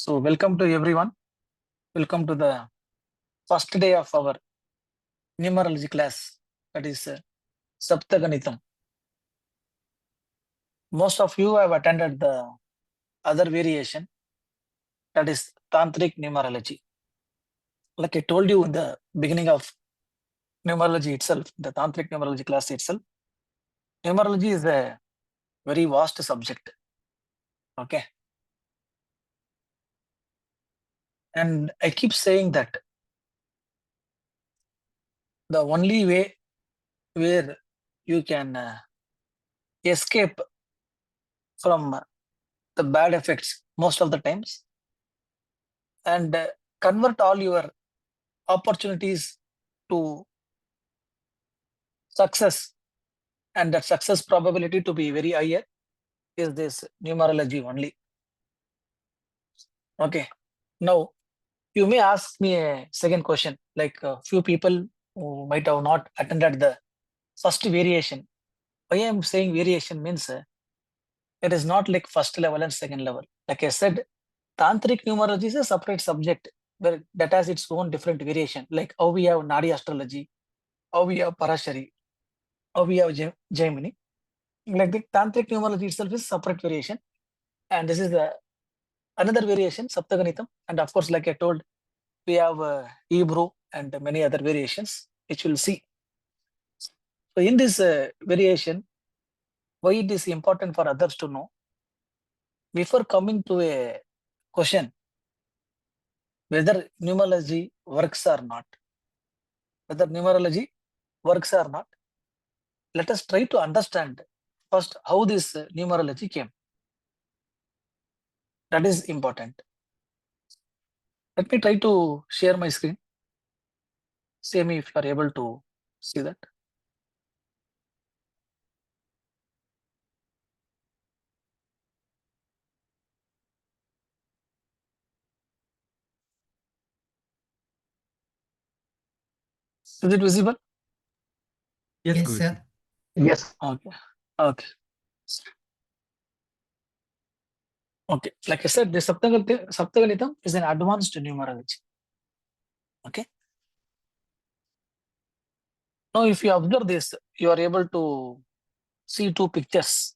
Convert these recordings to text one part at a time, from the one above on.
So, welcome to everyone. Welcome to the first day of our numerology class, that is Saptaganitam. Most of you have attended the other variation, that is Tantric numerology. Like I told you in the beginning of numerology itself, the Tantric numerology class itself, numerology is a very vast subject. Okay. And I keep saying that the only way where you can escape from the bad effects most of the times and convert all your opportunities to success and that success probability to be very higher is this numerology only. Okay. Now, you may ask me a second question, like a few people who might have not attended the first variation. Why I'm saying variation means it is not like first level and second level. Like I said, Tantric numerology is a separate subject where that has its own different variation, like how we have Nadi astrology, how we have Parashari, how we have Gemini. Like the Tantric numerology itself is separate variation. And this is the another variation, Saptaganitam. And of course, like I told, we have Hebrew and many other variations, which we'll see. So in this variation, why it is important for others to know, before coming to a question, whether numerology works or not, let us try to understand first how this numerology came. That is important. Let me try to share my screen. Say me if you are able to see that. Is it visible? Yes, Yes, Guruji. sir. Yes. Okay. Okay. Okay. Like I said, the Saptagalitam is an advanced numerology. Okay. Now, if you observe this, you are able to see two pictures.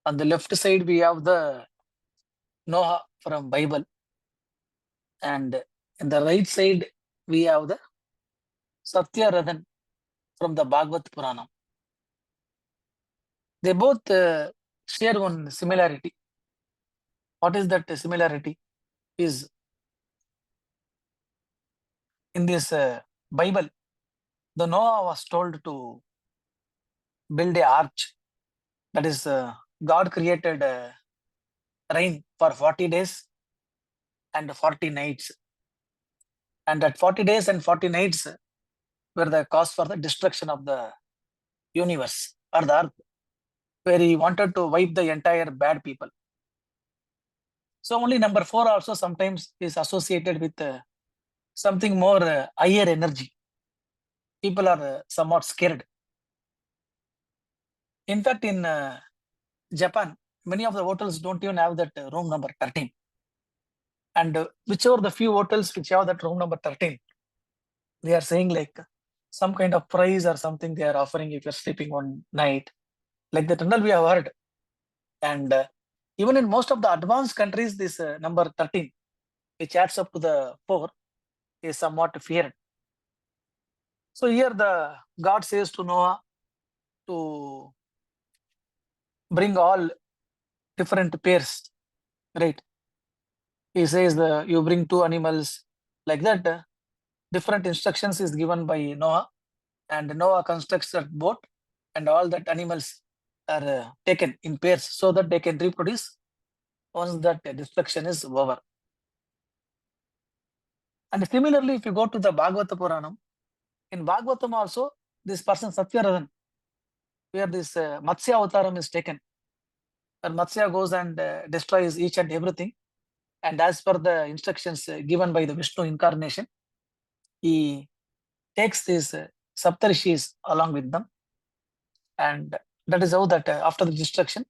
On the left side, we have the Noah from Bible, and in the right side, we have the Satyaradhan from the Bhagavad Purana. They both share one similarity. What is that similarity? Is in this Bible, the Noah was told to build a arch. That is, God created rain for 40 days and 40 nights. And that 40 days and 40 nights were the cause for the destruction of the universe or the earth, where he wanted to wipe the entire bad people. So only number 4 also sometimes is associated with something more higher energy. People are somewhat scared. In fact, in Japan, many of the hotels don't even have that room number 13. And whichever the few hotels which have that room number 13, they are saying like some kind of prize or something they are offering if you're sleeping one night. Like that, and all we have heard. And even in most of the advanced countries, this number 13, which adds up to the 4, is somewhat feared. So here the God says to Noah to bring all different pairs, right? He says you bring 2 animals, like that. Different instructions is given by Noah, and Noah constructs that boat, and all that animals are taken in pairs so that they can reproduce once that destruction is over. And similarly, if you go to the Bhagavata Puranam, in Bhagavatam also, this person Satyaradhan, where this Matsya Avataram is taken, where Matsya goes and destroys each and everything. And as per the instructions given by the Vishnu incarnation, he takes these Saptarishis along with them. And that is how that after the destruction,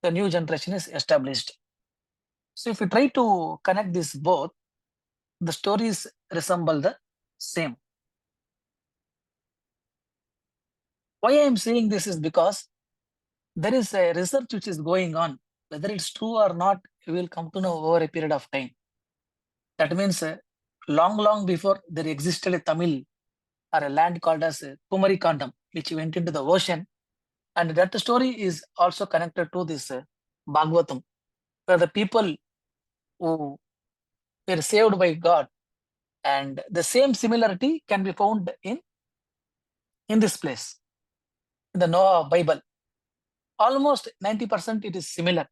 the new generation is established. So if you try to connect this both, the stories resemble the same. Why I am saying this is because there is a research which is going on. Whether it's true or not, we will come to know over a period of time. That means long before there existed a Tamil or a land called as Kumarikandam, which went into the ocean. And that story is also connected to this Bhagavatam, where the people who were saved by God. And the same similarity can be found in this place, in the Noah Bible. Almost 90% it is similar.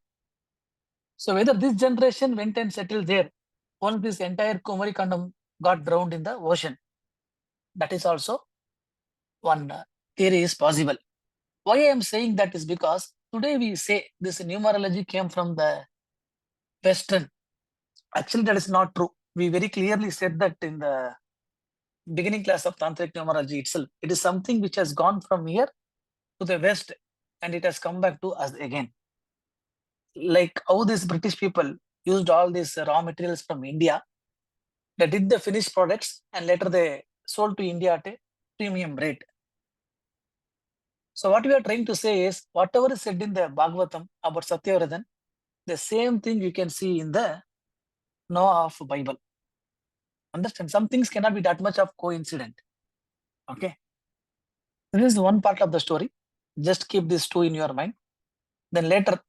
So whether this generation went and settled there, once this entire Kumarikandam got drowned in the ocean, that is also one theory is possible. Why I am saying that is because today we say this numerology came from the Western. Actually, that is not true. We very clearly said that in the beginning class of Tantric numerology itself. It is something which has gone from here to the West and it has come back to us again. Like how these British people used all these raw materials from India, they did the finished products and later they sold to India at a premium rate. So what we are trying to say is whatever is said in the Bhagavatam about Satyavradhan, the same thing you can see in the Noah of Bible. Understand? Some things cannot be that much of coincident. Okay. This is one part of the story. Just keep these two in your mind. Then later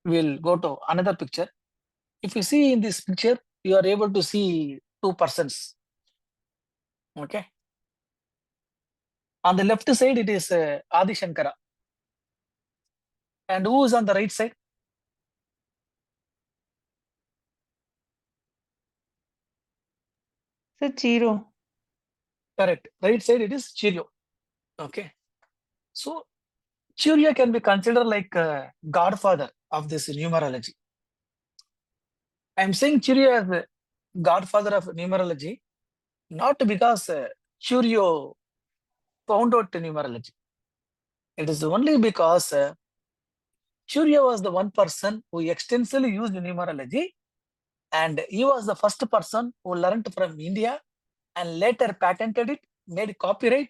we'll go to another picture. If you see in this picture, you are able to see two persons. Okay. On the left side, it is Adi Shankara. And who is on the right side? Sir, Chiro. Correct. Right side, it is Chiryo. Okay. So Chiryo can be considered like a godfather of this numerology. I'm saying Chiryo as a godfather of numerology, not because Chiryo found out numerology. It is only because Chiryo was the one person who extensively used numerology, and he was the first person who learned from India and later patented it, made copyright,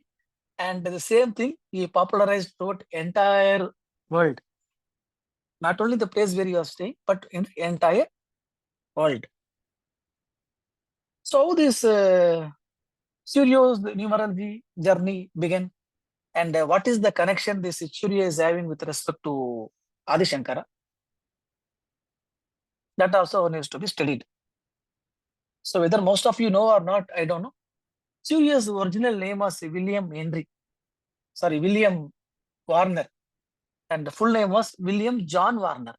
and the same thing he popularized throughout entire world. Not only the place where he was staying, but in the entire world. So how this Chiryo's numerology journey began, and what is the connection this Chiryo is having with respect to Adi Shankara? That also needs to be studied. So whether most of you know or not, I don't know. Chiryo's original name was William Warner, and the full name was William John Warner.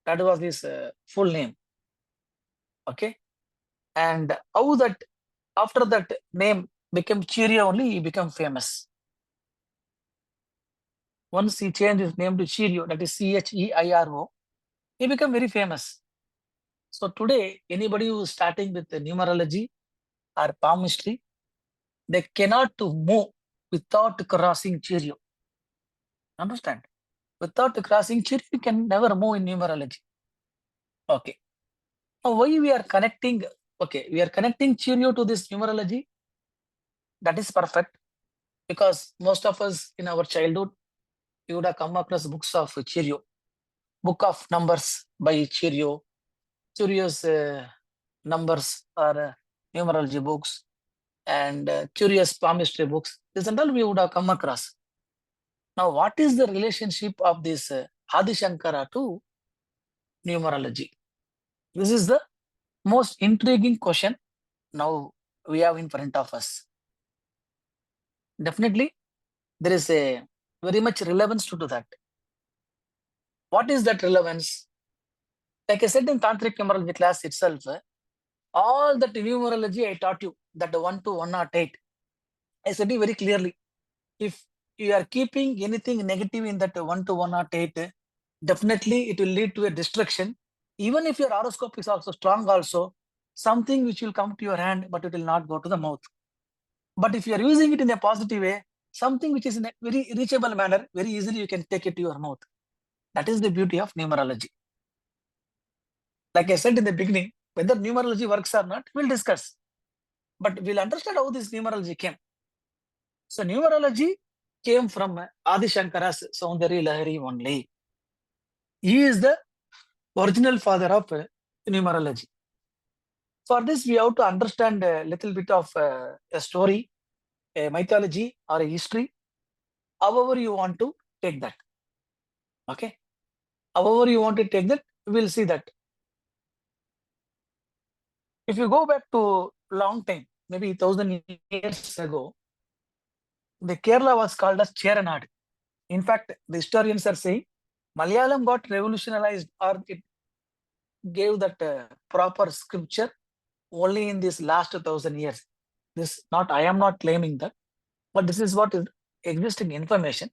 That was his full name. Okay, and how that after that name became Chiryo only, he became famous. Once he changed his name to Chiryo, that is Cheiro, he became very famous. So today, anybody who is starting with the numerology or palmistry, they cannot move without crossing Chiryo. Understand? Without crossing Chiryo, you can never move in numerology. Okay. Now, why we are connecting? Okay, we are connecting Chiryo to this numerology. That is perfect because most of us in our childhood, you would have come across books of Chiryo, Book of Numbers by Chiryo, Chiryo's numbers or numerology books, and curious palmistry books. This and all we would have come across. Now, what is the relationship of this Adi Shankara to numerology? This is the most intriguing question now we have in front of us. Definitely, there is a very much relevance to that. What is that relevance? Like I said in Tantric numerology class itself, all that numerology I taught you, that 1 to 108, I said it very clearly. If you are keeping anything negative in that 1 to 108, definitely it will lead to a destruction. Even if your horoscope is also strong, also something which will come to your hand, but it will not go to the mouth. But if you are using it in a positive way, something which is in a very reachable manner, very easily you can take it to your mouth. That is the beauty of numerology. Like I said in the beginning, whether numerology works or not, we'll discuss. But we'll understand how this numerology came. So numerology came from Adi Shankara's Soundari Lahari only. He is the original father of numerology. For this, we have to understand a little bit of a story, a mythology, or a history, however you want to take that. Okay. However you want to take that, we'll see that. If you go back to long time, maybe 1,000 years ago, the Kerala was called as Cheranad. In fact, the historians are saying Malayalam got revolutionized or it gave that proper scripture only in this last 1,000 years. This not, I am not claiming that, but this is what is existing information.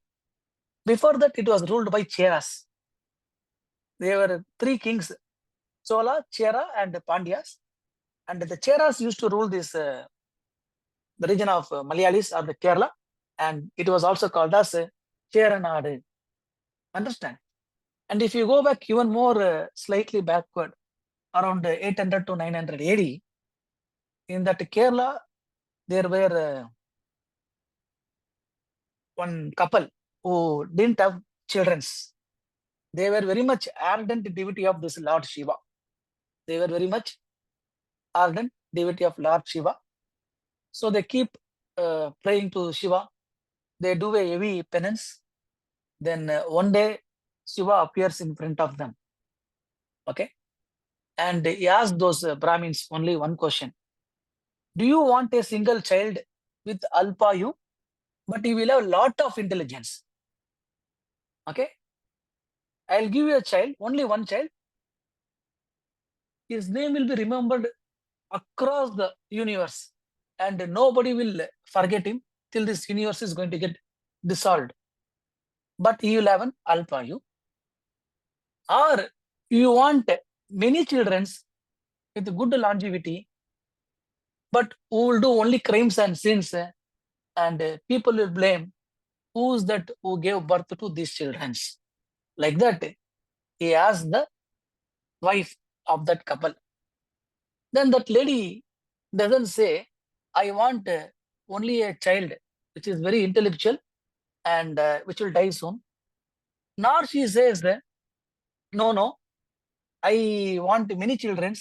Before that, it was ruled by Cheras. There were three kings, Chola, Chera, and Pandyas. And the Cheras used to rule this the region of Malayalis or the Kerala, and it was also called as Cheranadu. Understand? And if you go back even more slightly backward, around 800 to 900 AD, in that Kerala, there were one couple who didn't have children. They were very much ardent devotee of this Lord Shiva. They were very much ardent devotee of Lord Shiva. So they keep praying to Shiva. They do a heavy penance. Then one day, Shiva appears in front of them. Okay. And he asked those Brahmins only one question. Do you want a single child with Alpayu, but he will have a lot of intelligence? Okay. I'll give you a child, only one child. His name will be remembered across the universe, and nobody will forget him till this universe is going to get dissolved. But he will have an Alpayu. Or you want many children with good longevity, but who will do only crimes and sins, and people will blame who's that who gave birth to these children. Like that, he asked the wife of that couple. Then that lady doesn't say, I want only a child which is very intellectual and which will die soon. Nor she says, no, no, I want many children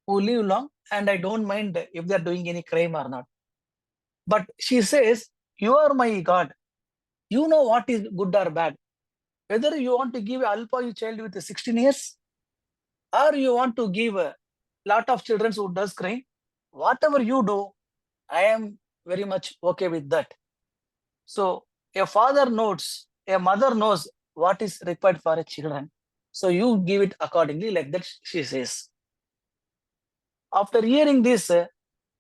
who live long and I don't mind if they're doing any crime or not. But she says, you are my God. You know what is good or bad. Whether you want to give an Alpa child with 16 years or you want to give a lot of children who does crime, whatever you do, I am very much okay with that. So a father knows, a mother knows what is required for a children. So you give it accordingly, like that she says. After hearing this,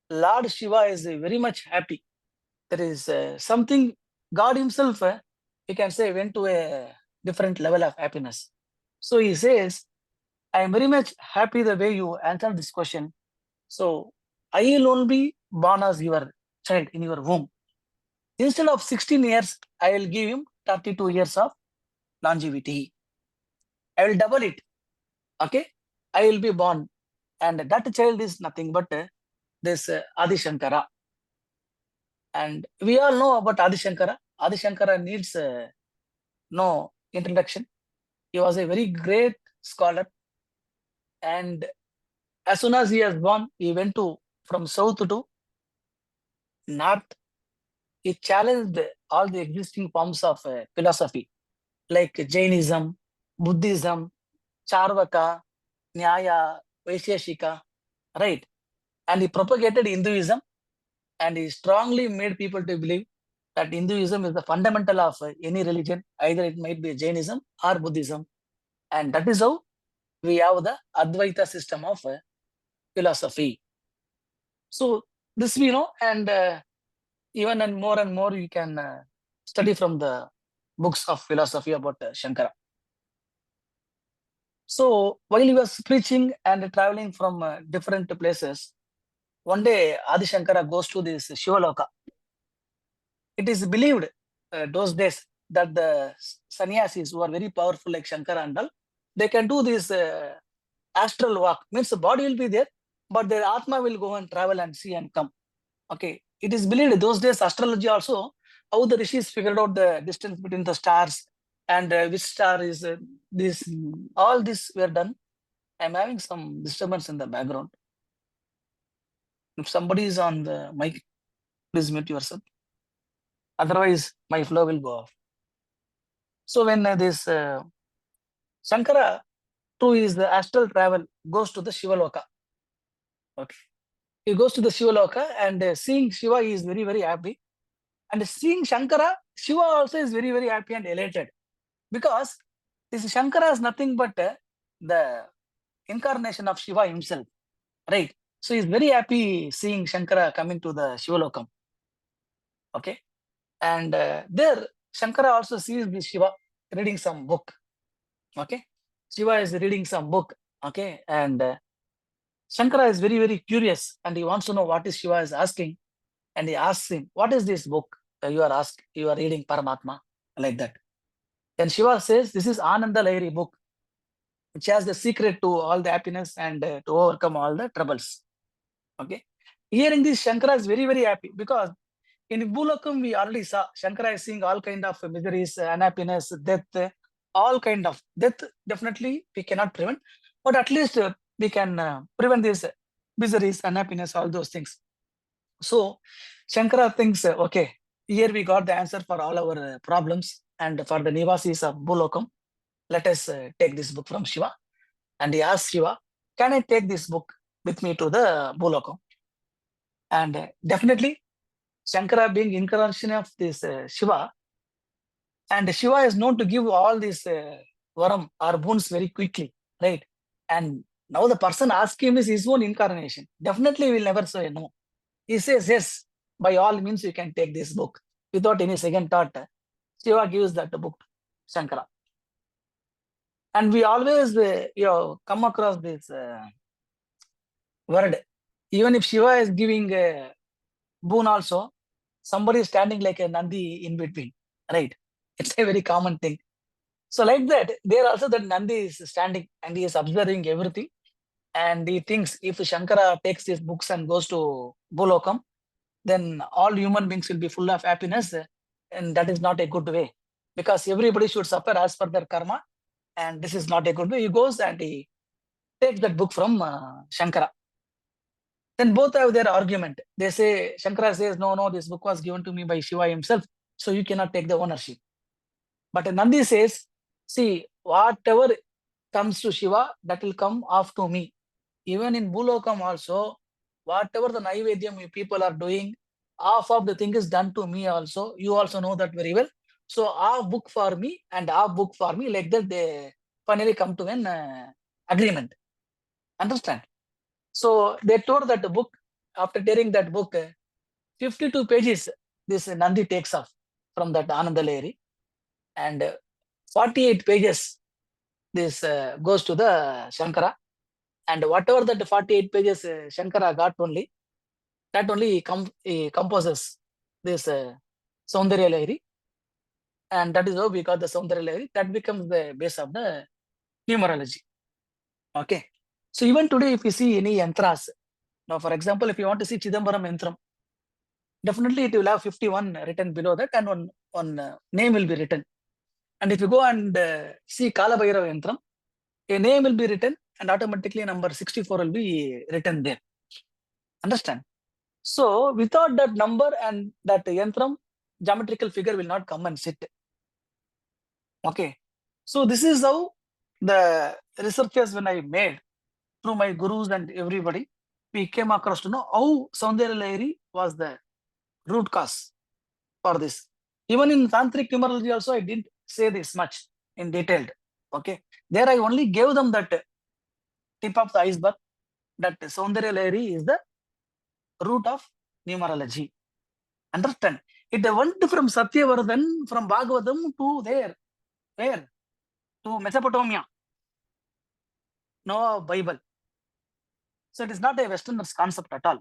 Lord Shiva is very much happy. There is something, God himself, we can say, went to a different level of happiness. So he says, I am very much happy the way you answered this question. So I will only be born as your child in your womb. Instead of 16 years, I will give him 32 years of longevity. I will double it. Okay. I will be born. And that child is nothing but this Adi Shankara. And we all know about Adi Shankara. Adi Shankara needs no introduction. He was a very great scholar. And as soon as he was born, he went to from south to north. He challenged all the existing forms of philosophy like Jainism, Buddhism, Charvaka, Nyaya, Vaisheshika, right? And he propagated Hinduism, and he strongly made people to believe that Hinduism is the fundamental of any religion, either it might be Jainism or Buddhism. And that is how we have the Advaita system of philosophy. So this we know, and even and more you can study from the books of philosophy about Shankara. So while he was preaching and traveling from different places, one day Adi Shankara goes to this Shivaloka. It is believed those days that the sannyasis who are very powerful like Shankara and all, they can do this astral walk. Means the body will be there, but their Atma will go and travel and see and come. Okay. It is believed those days, astrology also, how the rishis figured out the distance between the stars and which star is this. All this were done. I'm having some disturbance in the background. If somebody is on the mic, please mute yourself. Otherwise, my flow will go off. So when this Shankara, through his astral travel, goes to the Shivaloka. Okay. He goes to the Shivaloka and seeing Shiva, he is very, very happy. And seeing Shankara, Shiva also is very, very happy and elated. Because this Shankara is nothing but the incarnation of Shiva himself. Right. So he's very happy seeing Shankara coming to the Shivalokam. Okay. And there, Shankara also sees this Shiva reading some book. Okay. Shiva is reading some book. Okay. And Shankara is very, very curious and he wants to know what is Shiva is asking. And he asks him, what is this book you are reading, Paramatma? Like that. Then Shiva says, this is Ananda Lahiri book, which has the secret to all the happiness and to overcome all the troubles. Okay. Hearing this, Shankara is very, very happy because in Bhulokam, we already saw Shankara is seeing all kind of miseries, unhappiness, death, all kind of death. Definitely, we cannot prevent, but at least we can prevent these miseries, unhappiness, all those things. So Shankara thinks, okay, here we got the answer for all our problems, and for the Nivasis of Bhulokam, let us take this book from Shiva. And he asks Shiva, can I take this book with me to the Bhulokam? And definitely, Shankara being incarnation of this Shiva, and Shiva is known to give all these varam or boons very quickly, right? And now the person asking him is his own incarnation. Definitely, he will never say no. He says, yes, by all means, you can take this book. Without any second thought, Shiva gives that book to Shankara. And we always, come across this word. Even if Shiva is giving boon also, somebody is standing like a Nandi in between, right? It's a very common thing. So like that, there also that Nandi is standing and he is observing everything. And he thinks if Shankara takes these books and goes to Bhulokam, then all human beings will be full of happiness. And that is not a good way. Because everybody should suffer as per their karma. And this is not a good way. He goes and he takes that book from Shankara. Then both have their argument. They say, Shankara says, no, this book was given to me by Shiva himself. So you cannot take the ownership. But Nandi says, see, whatever comes to Shiva, that will come off to me. Even in Bhulokam also, whatever the Naivedyam people are doing, half of the thing is done to me also. You also know that very well. So half book for me and half book for me. Like that, they finally come to an agreement. Understand? So they tore that book. After tearing that book, 52 pages, this Nandi takes off from that Ananda Lahiri. And 48 pages, this goes to the Shankara. And whatever that 48 pages Shankara got only, that only he composes this Saundarya Lahiri. And that is how we got the Saundarya Lahiri. That becomes the base of the numerology. Okay. So even today, if you see any yantras, now for example, if you want to see Chidambaram yantram, definitely it will have 51 written below that and one name will be written. And if you go and see Kala Bhairava yantram, a name will be written and automatically number 64 will be written there. Understand? So without that number and that yantram, geometrical figure will not come and sit. Okay. So this is how the researchers when I made through my gurus and everybody, we came across to know how Saundarya Lahiri was the root cause for this. Even in Tantric numerology also, I didn't say this much in detail. Okay. There I only gave them that tip of the iceberg that Saundarya Lahiri is the root of numerology. Understand? It went from Satyavardhan, from Bhagavatam to there. Where? To Mesopotamia. No Bible. So it is not a Westerners concept at all.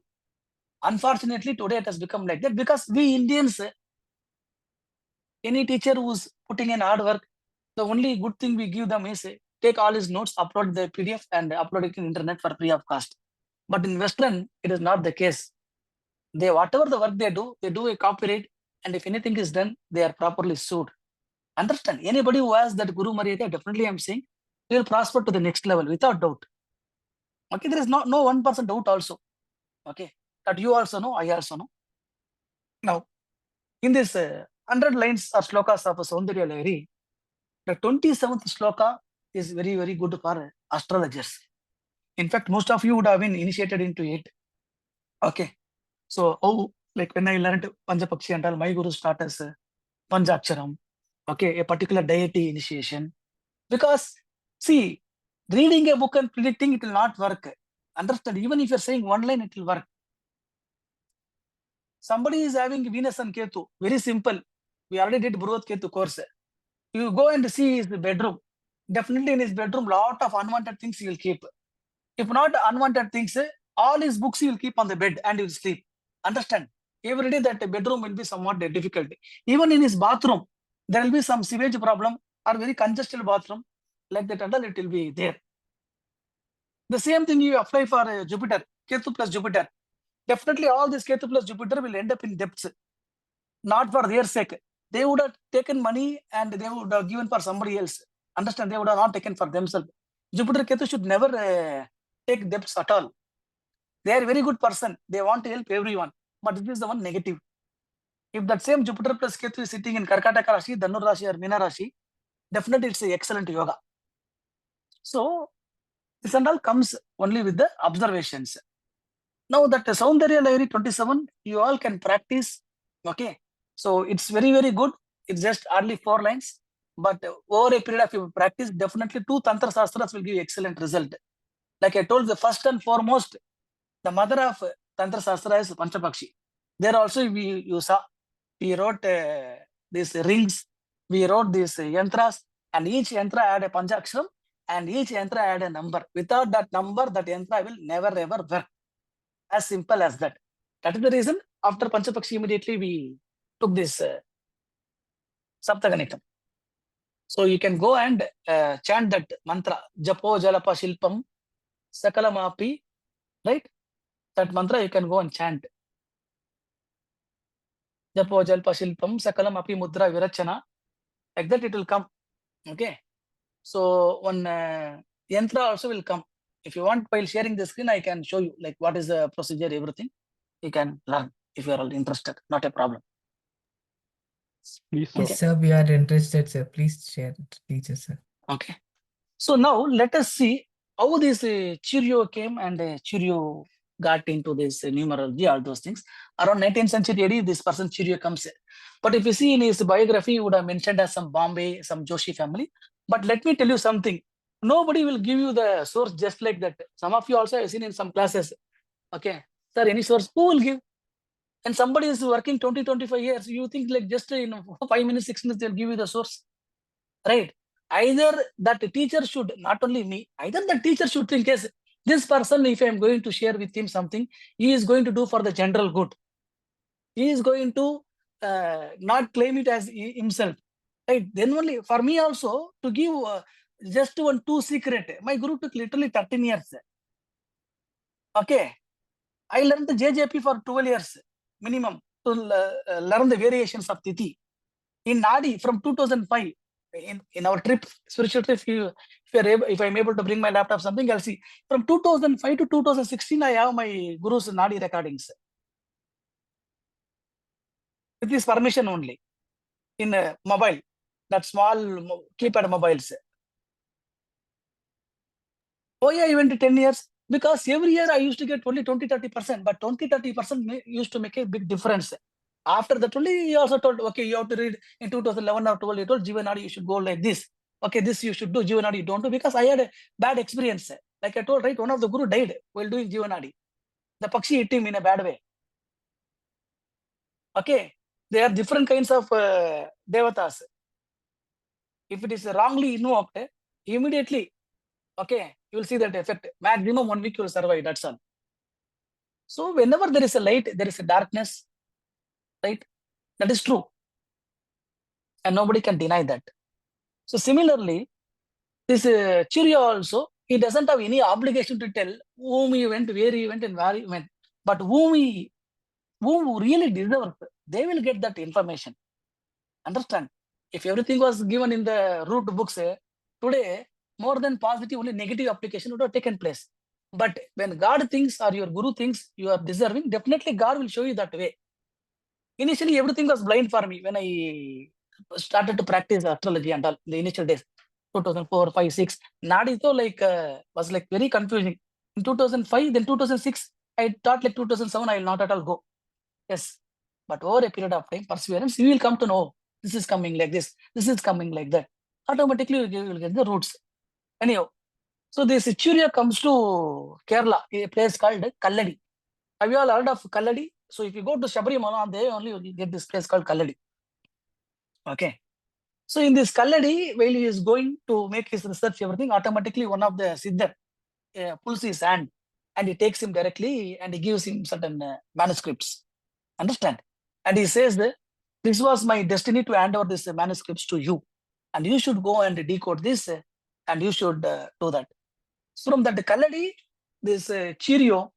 Unfortunately, today it has become like that because we Indians, any teacher who's putting in hard work, the only good thing we give them is take all his notes, upload the PDF and upload it in internet for free of cost. But in Western, it is not the case. They, whatever the work they do a copyright, and if anything is done, they are properly sued. Understand? Anybody who has that Guru Maryada, definitely I'm saying, will prosper to the next level without doubt. Okay, there is no 1% doubt also. Okay, that you also know, I also know. Now, in this 100 lines or slokas of Saundarya Lahari, the 27th sloka is very, very good for astrologers. In fact, most of you would have been initiated into it. Okay, so like when I learned Panchapakshi and all, my guru taught us Panchaksharam. Okay, a particular deity initiation. Because see, reading a book and predicting, it will not work. Understand? Even if you're saying one line, it will work. Somebody is having Venus and Ketu. Very simple. We already did Bruhat Ketu course. You go and see his bedroom. Definitely in his bedroom, lot of unwanted things he will keep. If not unwanted things, all his books he will keep on the bed and he will sleep. Understand? Every day that bedroom will be somewhat difficult. Even in his bathroom, there will be some sewage problem or very congested bathroom. Like that and all, it will be there. The same thing you apply for Jupiter, Ketu plus Jupiter. Definitely all this Ketu plus Jupiter will end up in debts. Not for their sake. They would have taken money and they would have given for somebody else. Understand? They would have not taken for themselves. Jupiter Ketu should never take debts at all. They are a very good person. They want to help everyone. But this is the one negative. If that same Jupiter plus Ketu is sitting in Karkataka Rashi, Dhanur Rashi or Meena Rashi, definitely it's an excellent yoga. So this and all comes only with the observations. Now that Saundarya Lahari 27, you all can practice. Okay. So it's very, very good. It's just hardly 4 lines. But over a period of your practice, definitely 2 Tantra Shastras will give you excellent result. Like I told, the first and foremost, the mother of Tantra Shastra is Panchapakshi. There also you saw, we wrote these rings, we wrote these yantras, and each yantra had a Panchaksharam, and each yantra had a number. Without that number, that yantra will never ever work. As simple as that. That is the reason after Panchapakshi, immediately we took this Saptaganitam. So you can go and chant that mantra, Japo Jalapa Shilpam Sakalamapi, right? That mantra you can go and chant. Japo Jalpa Shilpam Sakalamapi Mudra Virachana. Like that it will come. Okay. So one yantra also will come. If you want, while sharing the screen, I can show you like what is the procedure, everything. You can learn if you are all interested. Not a problem. Please, sir. Yes, sir, we are interested, sir. Please share it, teacher, sir. Okay. So now let us see how this Cheerio came and Cheerio got into this numerology, all those things. Around 19th century AD, this person Cheerio comes. But if you see in his biography, he would have mentioned as some Bombay, some Joshi family. But let me tell you something. Nobody will give you the source just like that. Some of you also have seen in some classes. Okay. Sir, any source, who will give? And somebody is working 20, 25 years. You think like just in 5 minutes, 6 minutes, they'll give you the source. Right? Either that teacher should, not only me, either the teacher should think, yes, this person, if I'm going to share with him something, he is going to do for the general good. He is going to not claim it as himself. Right? Then only, for me also, to give just 2 secret, my guru took literally 13 years. Okay. I learned the JJP for 12 years minimum to learn the variations of Tithi. In Nadi from 2005, in our trip, spiritual trip, if I'm able to bring my laptop, something I'll see. From 2005 to 2016, I have my Guru's Nadi recordings. With his permission only. In a mobile, that small keypad mobiles. Oh yeah, I went to 10 years. Because every year I used to get only 20-30%, but 20-30% used to make a big difference. After that only, he also told, okay, you have to read in 2011 or 12, he told Jivanadi, you should go like this. Okay, this you should do, Jivanadi, you don't do, because I had a bad experience. Like I told, right, one of the guru died while doing Jivanadi. The Pakshi hit him in a bad way. Okay, there are different kinds of devatas. If it is wrongly invoked, immediately, okay, you will see that effect. Maximum 1 week you will survive, that's all. So whenever there is a light, there is a darkness, right? That is true. And nobody can deny that. So similarly, This Cheerio also, he doesn't have any obligation to tell whom he went, where he went, and where he went. But whom really deserves, they will get that information. Understand? If everything was given in the root books, today, more than positive, only negative application would have taken place. But when God thinks or your Guru thinks you are deserving, definitely God will show you that way. Initially, everything was blind for me when I started to practice astrology and all in the initial days, 2004, 5, 6. Nadi though was like very confusing. In 2005, then 2006, I thought like 2007, I will not at all go. Yes. But over a period of time, perseverance, you will come to know this is coming like this is coming like that. Automatically, you will get the roots. Anyhow, so this Churia comes to Kerala, a place called Kalladi. Have you all heard of Kalladi? So if you go to Shabarimala, they only will get this place called Kalladi. Okay. So in this Kalladi, while he is going to make his research, everything, automatically one of the Siddhar pulls his hand and he takes him directly and he gives him certain manuscripts. Understand? And he says that this was my destiny to hand over these manuscripts to you. And you should go and decode this and you should do that. So from that Kalladi, this Chirio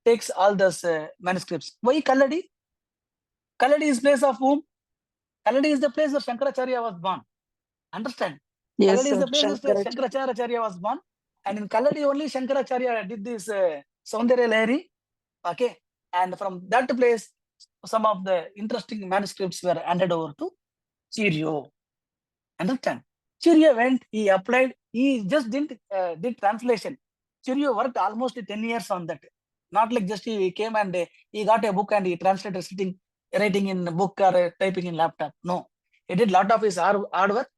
takes all those manuscripts. Why Kalladi? Kalladi is place of whom? Kalladi is the place where Shankaracharya was born. Understand? Yes, Kalladi is sir. the place where Shankaracharya. Shankaracharya was born. And in Kalladi only Shankaracharya did this Saundarya Lahari. Okay. And from that place, some of the interesting manuscripts were handed over to Chirio. Understand? Chirio went, he applied, he just didn't did translation. Chirio worked almost 10 years on that. Not like just he came and he got a book and he translated sitting, writing in a book or typing in laptop. No. He did lot of his hard work.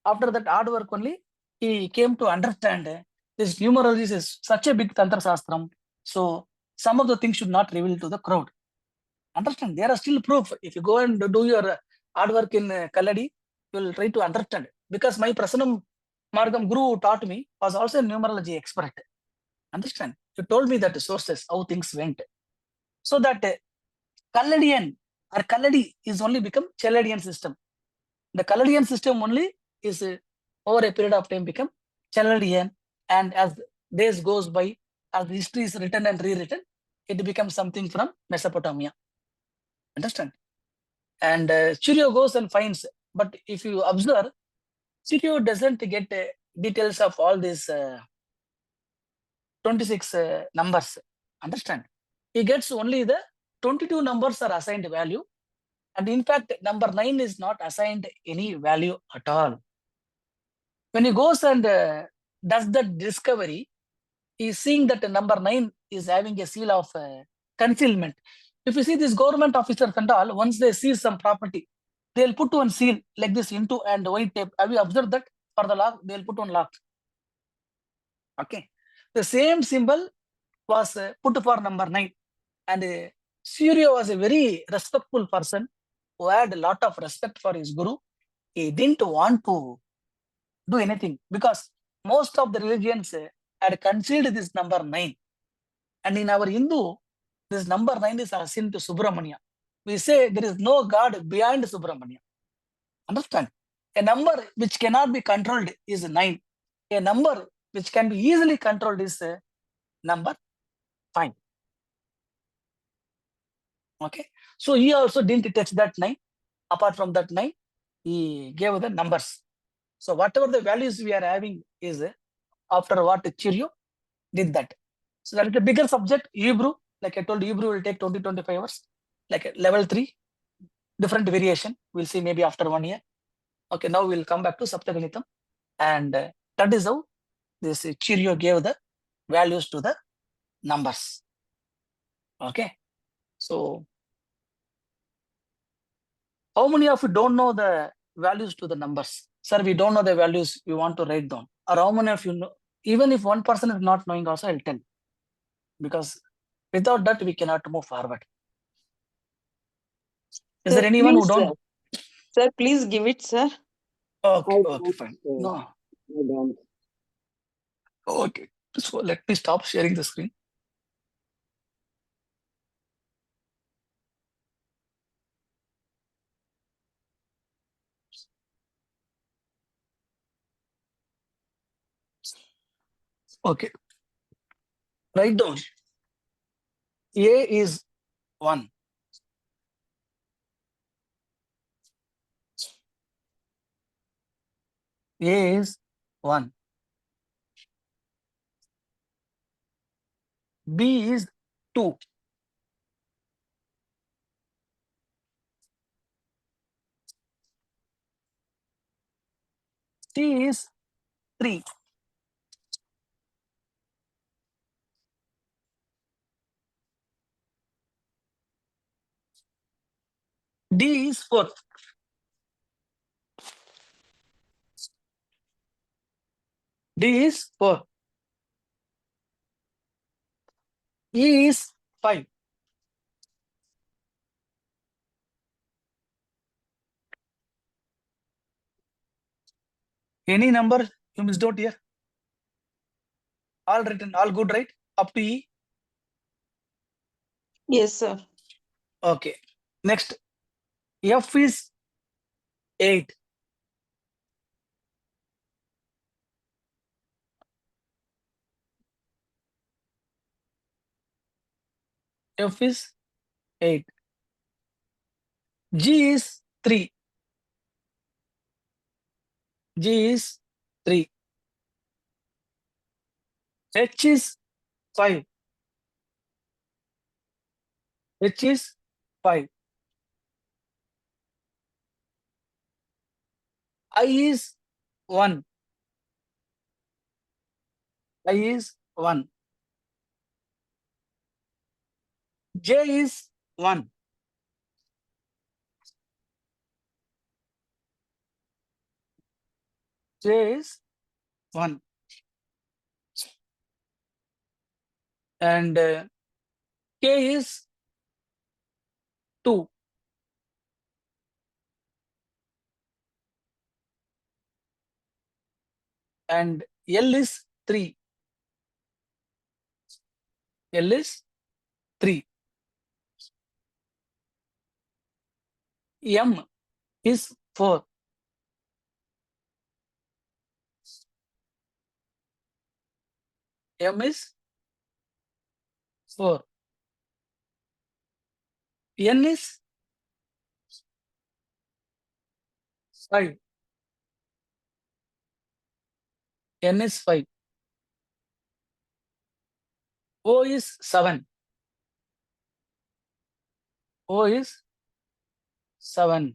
After that hard work only, he came to understand this numerology is such a big Tantra Sastram. So some of the things should not reveal to the crowd. Understand? There are still proof. If you go and do your hard work in Kalladi, you will try to understand. Because my Prasanam Margam Guru taught me was also a numerology expert. Understand? He told me that the sources, how things went. So that Kalladian or Kalladi is only become Chaladian system. The Kalladian system only is over a period of time become Chaladian, and as days goes by, as history is written and rewritten, it becomes something from Mesopotamia. Understand? And Chirio goes and finds, but if you observe, Chirio doesn't get details of all these 26 numbers. Understand? He gets only the 22 numbers are assigned value, and in fact, number 9 is not assigned any value at all. When he goes and does the discovery, he's seeing that number 9 is having a seal of concealment. If you see these government officers and all, once they see some property, they'll put one seal like this into and white tape. Have you observed that? For the lock, they'll put one lock. Okay. The same symbol was put for number 9. And Surya was a very respectful person who had a lot of respect for his guru. He didn't want to do anything because most of the religions had concealed this number 9. And in our Hindu, this number 9 is assigned to Subramanya. We say there is no God behind Subramanya. Understand? A number which cannot be controlled is 9. A number which can be easily controlled is number 5. Okay. So he also didn't touch that 9. Apart from that 9, he gave the numbers. So whatever the values we are having is after what Chirio did that. So that is a bigger subject, Hebrew. Like I told, Hebrew will take 20-25 hours. Like level 3, different variation. We'll see maybe after 1 year. Okay, now we'll come back to Saptaganitam. And that is how this Chirio gave the values to the numbers. Okay. So how many of you don't know the values to the numbers? Sir, we don't know the values we want to write down. Or how many of you know? Even if one person is not knowing also, I'll tell. Because without that, we cannot move forward. Is there Sir, anyone who please, don't? sir, please give it, sir. Okay, I okay, don't, fine. sir. No, I don't. okay. So let me stop sharing the screen. Okay. Write down. A is 1. A is 1. B is 2. C is 3. D is 4. D is 4. E is 5. Any number you missed out here? All written, all good, right? Up to E. Yes, sir. Okay. Next, F is 8. F is 8. G is 3. G is 3. H is 5. H is 5. I is 1. I is 1. J is 1. J is 1. And K is 2. And L is 3. L is 3. M is 4. M is 4. N is 5. N is 5. O is 7. O is 7.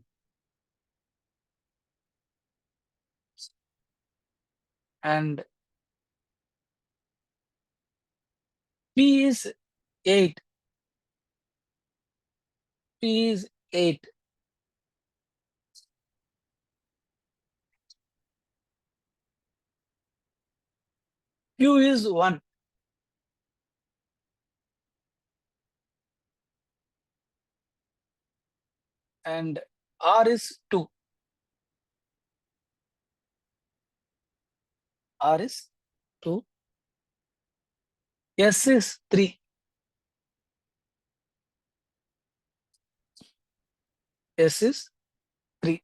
And P is 8. P is 8. Q is 1. And R is 2. R is 2. S is 3. S is 3.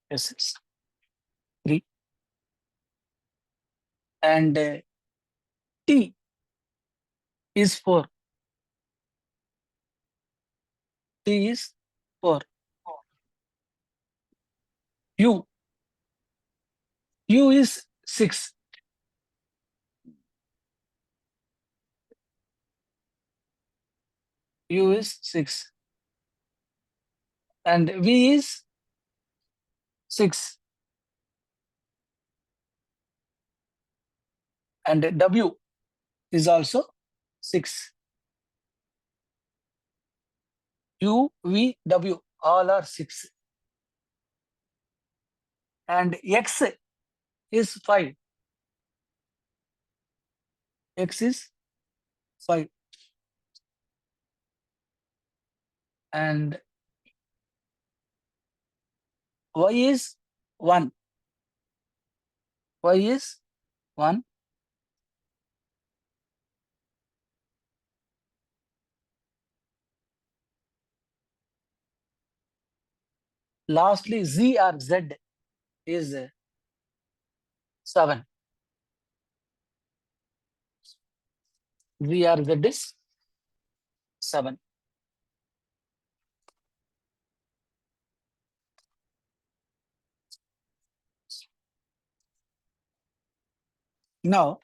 S is 3. And T is 4. T is 4. U. U is 6. U is 6. And V is 6. And W is also 6. U, V, W, all are 6. And X is 5. X is 5. And Y is 1. Y is 1. Lastly, Z or Z is 7. VRZ is 7. Now,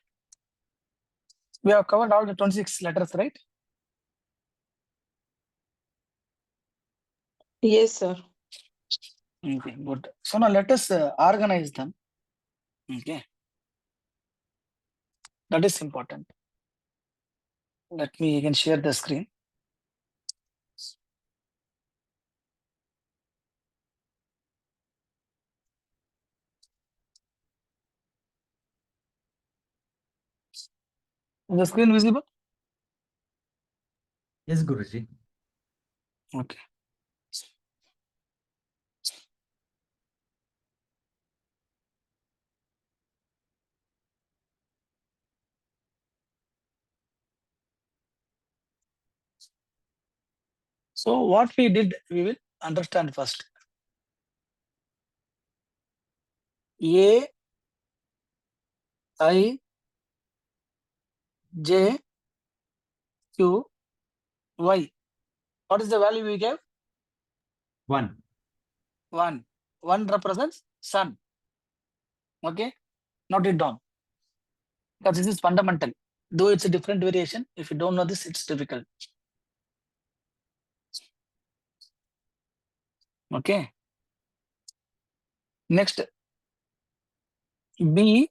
we have covered all the 26 letters, right? Yes, sir. Okay, good. So now let us organize them. Okay, that is important. Let me again share the screen. Is the screen visible? Yes, Guruji. Okay. So what we did, we will understand first. A, I, J, Q, Y. What is the value we gave? 1. 1. 1 represents sun. Okay, note it down. Because this is fundamental. Though it's a different variation, if you don't know this, it's difficult. Okay. Next, B,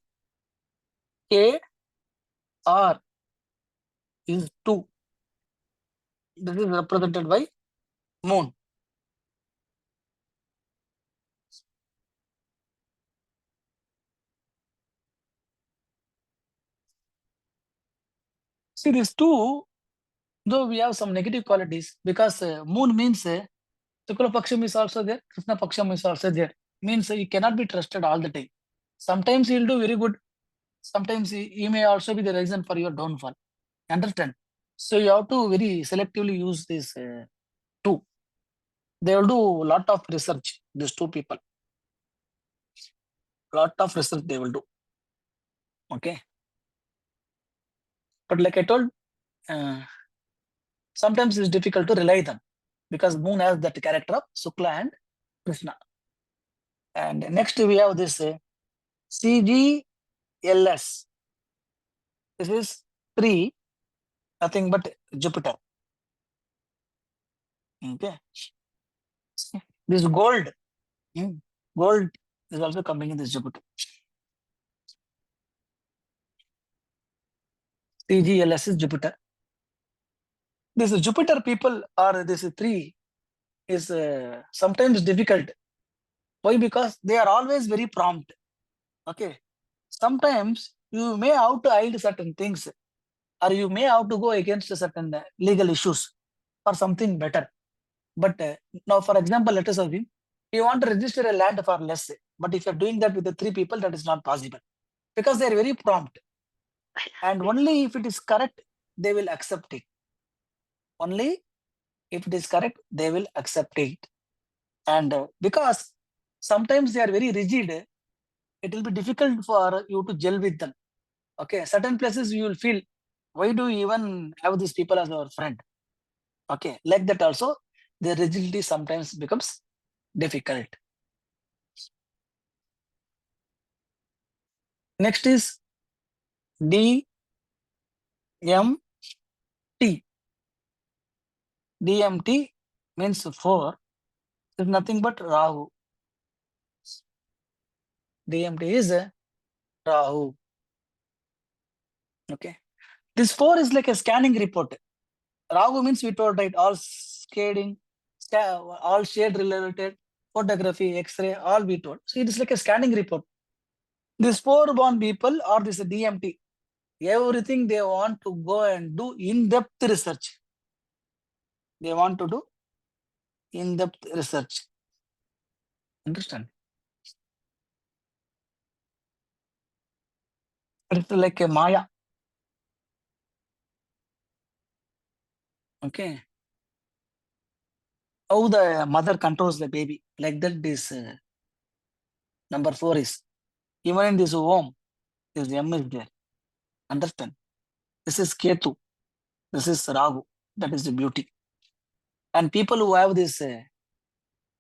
K, R is 2. This is represented by moon. See, these 2, though we have some negative qualities, because moon means Shukla Paksham is also there, Krishna Paksham is also there. Means you cannot be trusted all the time. Sometimes he will do very good. Sometimes he may also be the reason for your downfall. Understand? So you have to very selectively use this 2. They will do a lot of research, these 2 people. Lot of research they will do. Okay. But like I told, sometimes it's difficult to rely them because moon has that character of Shukla and Krishna. And next we have this CGLS. This is 3, nothing but Jupiter. Okay. This gold, gold is also coming in this Jupiter. CGLS is Jupiter. This Jupiter people or this 3 is sometimes difficult. Why? Because they are always very prompt. Okay. Sometimes you may have to hide certain things or you may have to go against certain legal issues for something better. But now, for example, let us assume you want to register a land for less, but if you're doing that with the 3 people, that is not possible because they're very prompt. And only if it is correct, they will accept it. Only if it is correct, they will accept it. And because sometimes they are very rigid, it will be difficult for you to gel with them. Okay, certain places you will feel, why do you even have these people as our friend? Okay, like that also, the rigidity sometimes becomes difficult. Next is DMT. DMT means 4. It's nothing but Rahu. DMT is a Rahu. Okay. This 4 is like a scanning report. Rahu means we told, right, all shading, all shade related, photography, X-ray, all we told. So it is like a scanning report. These 4 born people or this DMT, everything they want to go and do in-depth research. They want to do in-depth research. Understand? It's like a Maya. Okay. How the mother controls the baby. Like that, this number 4 is. Even in this home, this M is there. Understand? This is Ketu. This is Rahu. That is the beauty. And people who have this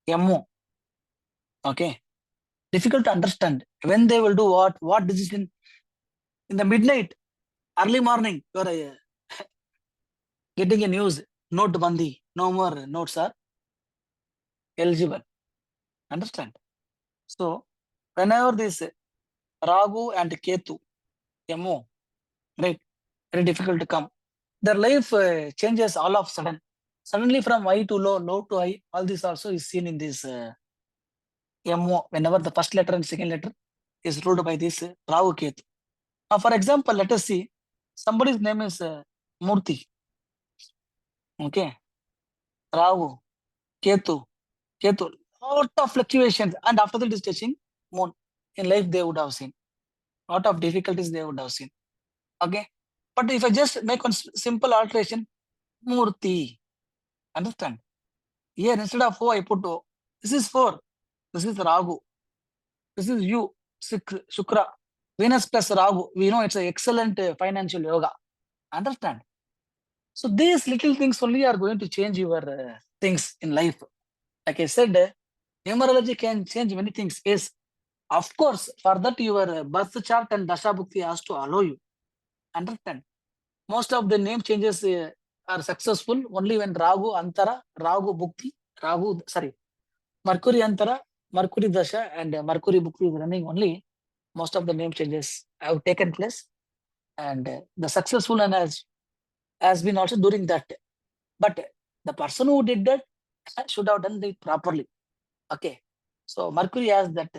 MO, okay, difficult to understand when they will do what decision in the midnight, early morning, you are getting a news, note bandi, no more notes are eligible. Understand? So whenever this Ragu and Ketu, MO, right, very difficult to come. Their life changes all of sudden. Suddenly from high to low, low to high, all this also is seen in this MO, whenever the first letter and second letter is ruled by this Rahu Ketu. Now, for example, let us see somebody's name is Murthy. Okay, Rahu, Ketu, lot of fluctuations, and after that is touching moon. In life, they would have seen lot of difficulties they would have seen. Okay, but if I just make one simple alteration, Murthy, understand? Here instead of 4, I put O. This is 4. This is Rahu. This is U, Shukra. Venus plus Rahu. We know it's an excellent financial yoga. Understand? So these little things only are going to change your things in life. Like I said, numerology can change many things. Yes, of course, for that your birth chart and Dasha Bhukti has to allow you. Understand? Most of the name changes are successful only when Rahu Antara, Rahu Bhukti, Mercury Antara, Mercury Dasha, and Mercury Bhukti is running only. Most of the name changes have taken place, and the successful one has been also during that. But the person who did that should have done it properly. Okay, so Mercury has that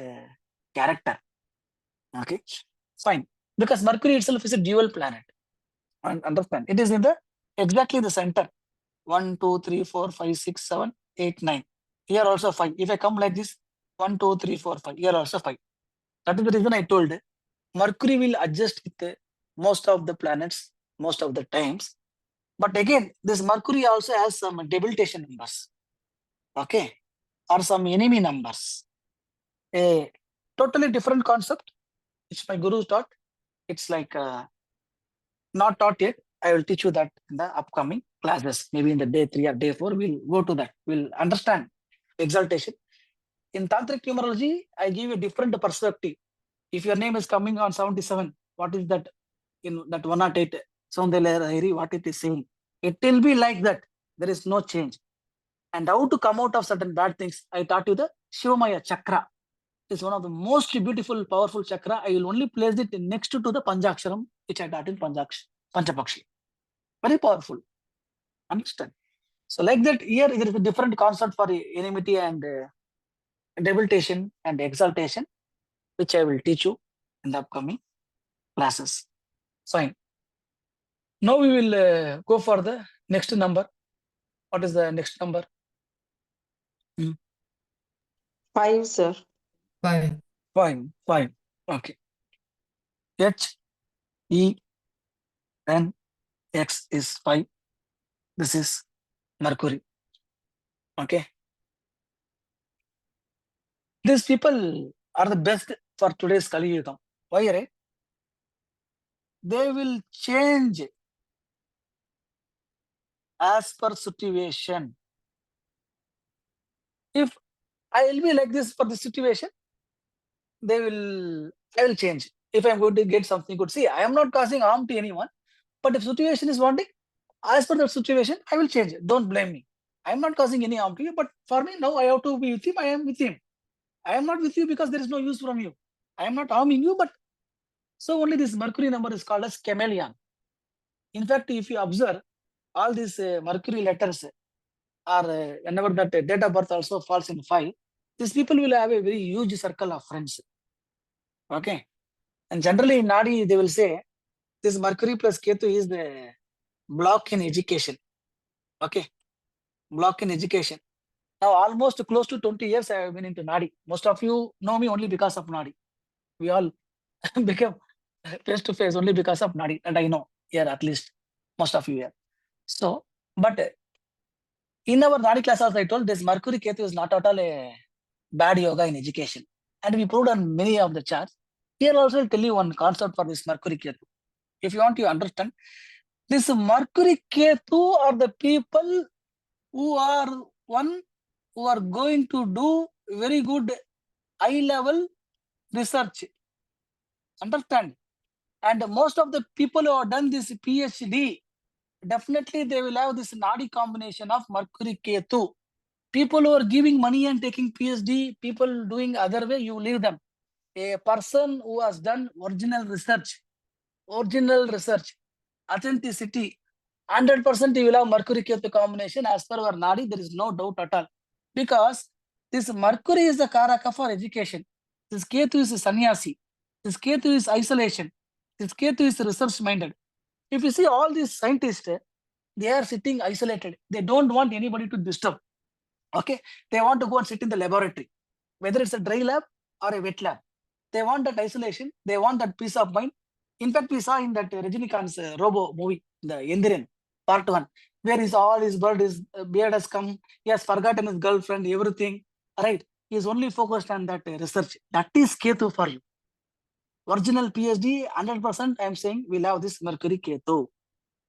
character. Okay, fine, because Mercury itself is a dual planet. And understand, it is in the exactly the center. 1, 2, 3, 4, 5, 6, 7, 8, 9. Here also 5. If I come like this, 1, 2, 3, 4, 5. Here also 5. That is the reason I told Mercury will adjust with most of the planets, most of the times. But again, this Mercury also has some debilitation numbers. Okay. Or some enemy numbers. A totally different concept, which my guru taught. It's like not taught yet. I will teach you that in the upcoming classes. Maybe in the day 3 or day 4, we'll go to that. We'll understand exaltation. In Tantric numerology, I give a different perspective. If your name is coming on 77, what is that in that 108 Soundarya, what it is saying? It will be like that. There is no change. And how to come out of certain bad things, I taught you the Shivamaya chakra. It's one of the most beautiful, powerful chakra. I will only place it next to the Panchaksharam, which I taught in Panchapakshi. Very powerful. Understand? So like that, here there is a different concept for enmity and debilitation and exaltation, which I will teach you in the upcoming classes. Fine. Now we will go for the next number. What is the next number? 5, sir. 5. 5. Okay. H, E, N, X is 5. This is Mercury. Okay. These people are the best for today's Kali Yuga. Why, right? They will change as per situation. If I will be like this for the situation, I will change. If I'm going to get something good, see, I am not causing harm to anyone, but if situation is wanting, as per the situation, I will change. Don't blame me. I am not causing any harm to you, but for me, now I have to be with him. I am with him. I am not with you because there is no use from you. I am not harming you, but so only this Mercury number is called as chameleon. In fact, if you observe, all these Mercury letters are whenever that date of birth also falls in 5, these people will have a very huge circle of friends. Okay. And generally in Nadi, they will say this Mercury plus Ketu is the block in education. Okay. Block in education. Now, almost close to 20 years, I have been into Nadi. Most of you know me only because of Nadi. We all became face to face only because of Nadi. And I know here, at least most of you here. So, but in our Nadi class, as I told, this Mercury Ketu is not at all a bad yoga in education. And we proved on many of the charts. Here also, I'll tell you one concept for this Mercury Ketu. If you want to understand, This Mercury Ketu are the people who are going to do very good high level research. Understand? And most of the people who have done this PhD, definitely they will have this Nadi combination of Mercury Ketu. People who are giving money and taking PhD, people doing other way, you leave them. A person who has done original research, authenticity, 100% you will have Mercury Ketu combination as per our Nadi. There is no doubt at all. Because this Mercury is the Karaka for education. This Ketu is sannyasi. This Ketu is isolation. This Ketu is research minded. If you see all these scientists, they are sitting isolated. They don't want anybody to disturb. Okay, they want to go and sit in the laboratory, whether it's a dry lab or a wet lab. They want that isolation. They want that peace of mind. In fact, we saw in that Rajinikanth's Robo movie, the Yendiran, part 1, where his bird, his beard has come. He has forgotten his girlfriend, everything. Right? He is only focused on that research. That is Ketu for you. Original PhD, 100%, I am saying, we'll have this Mercury Ketu.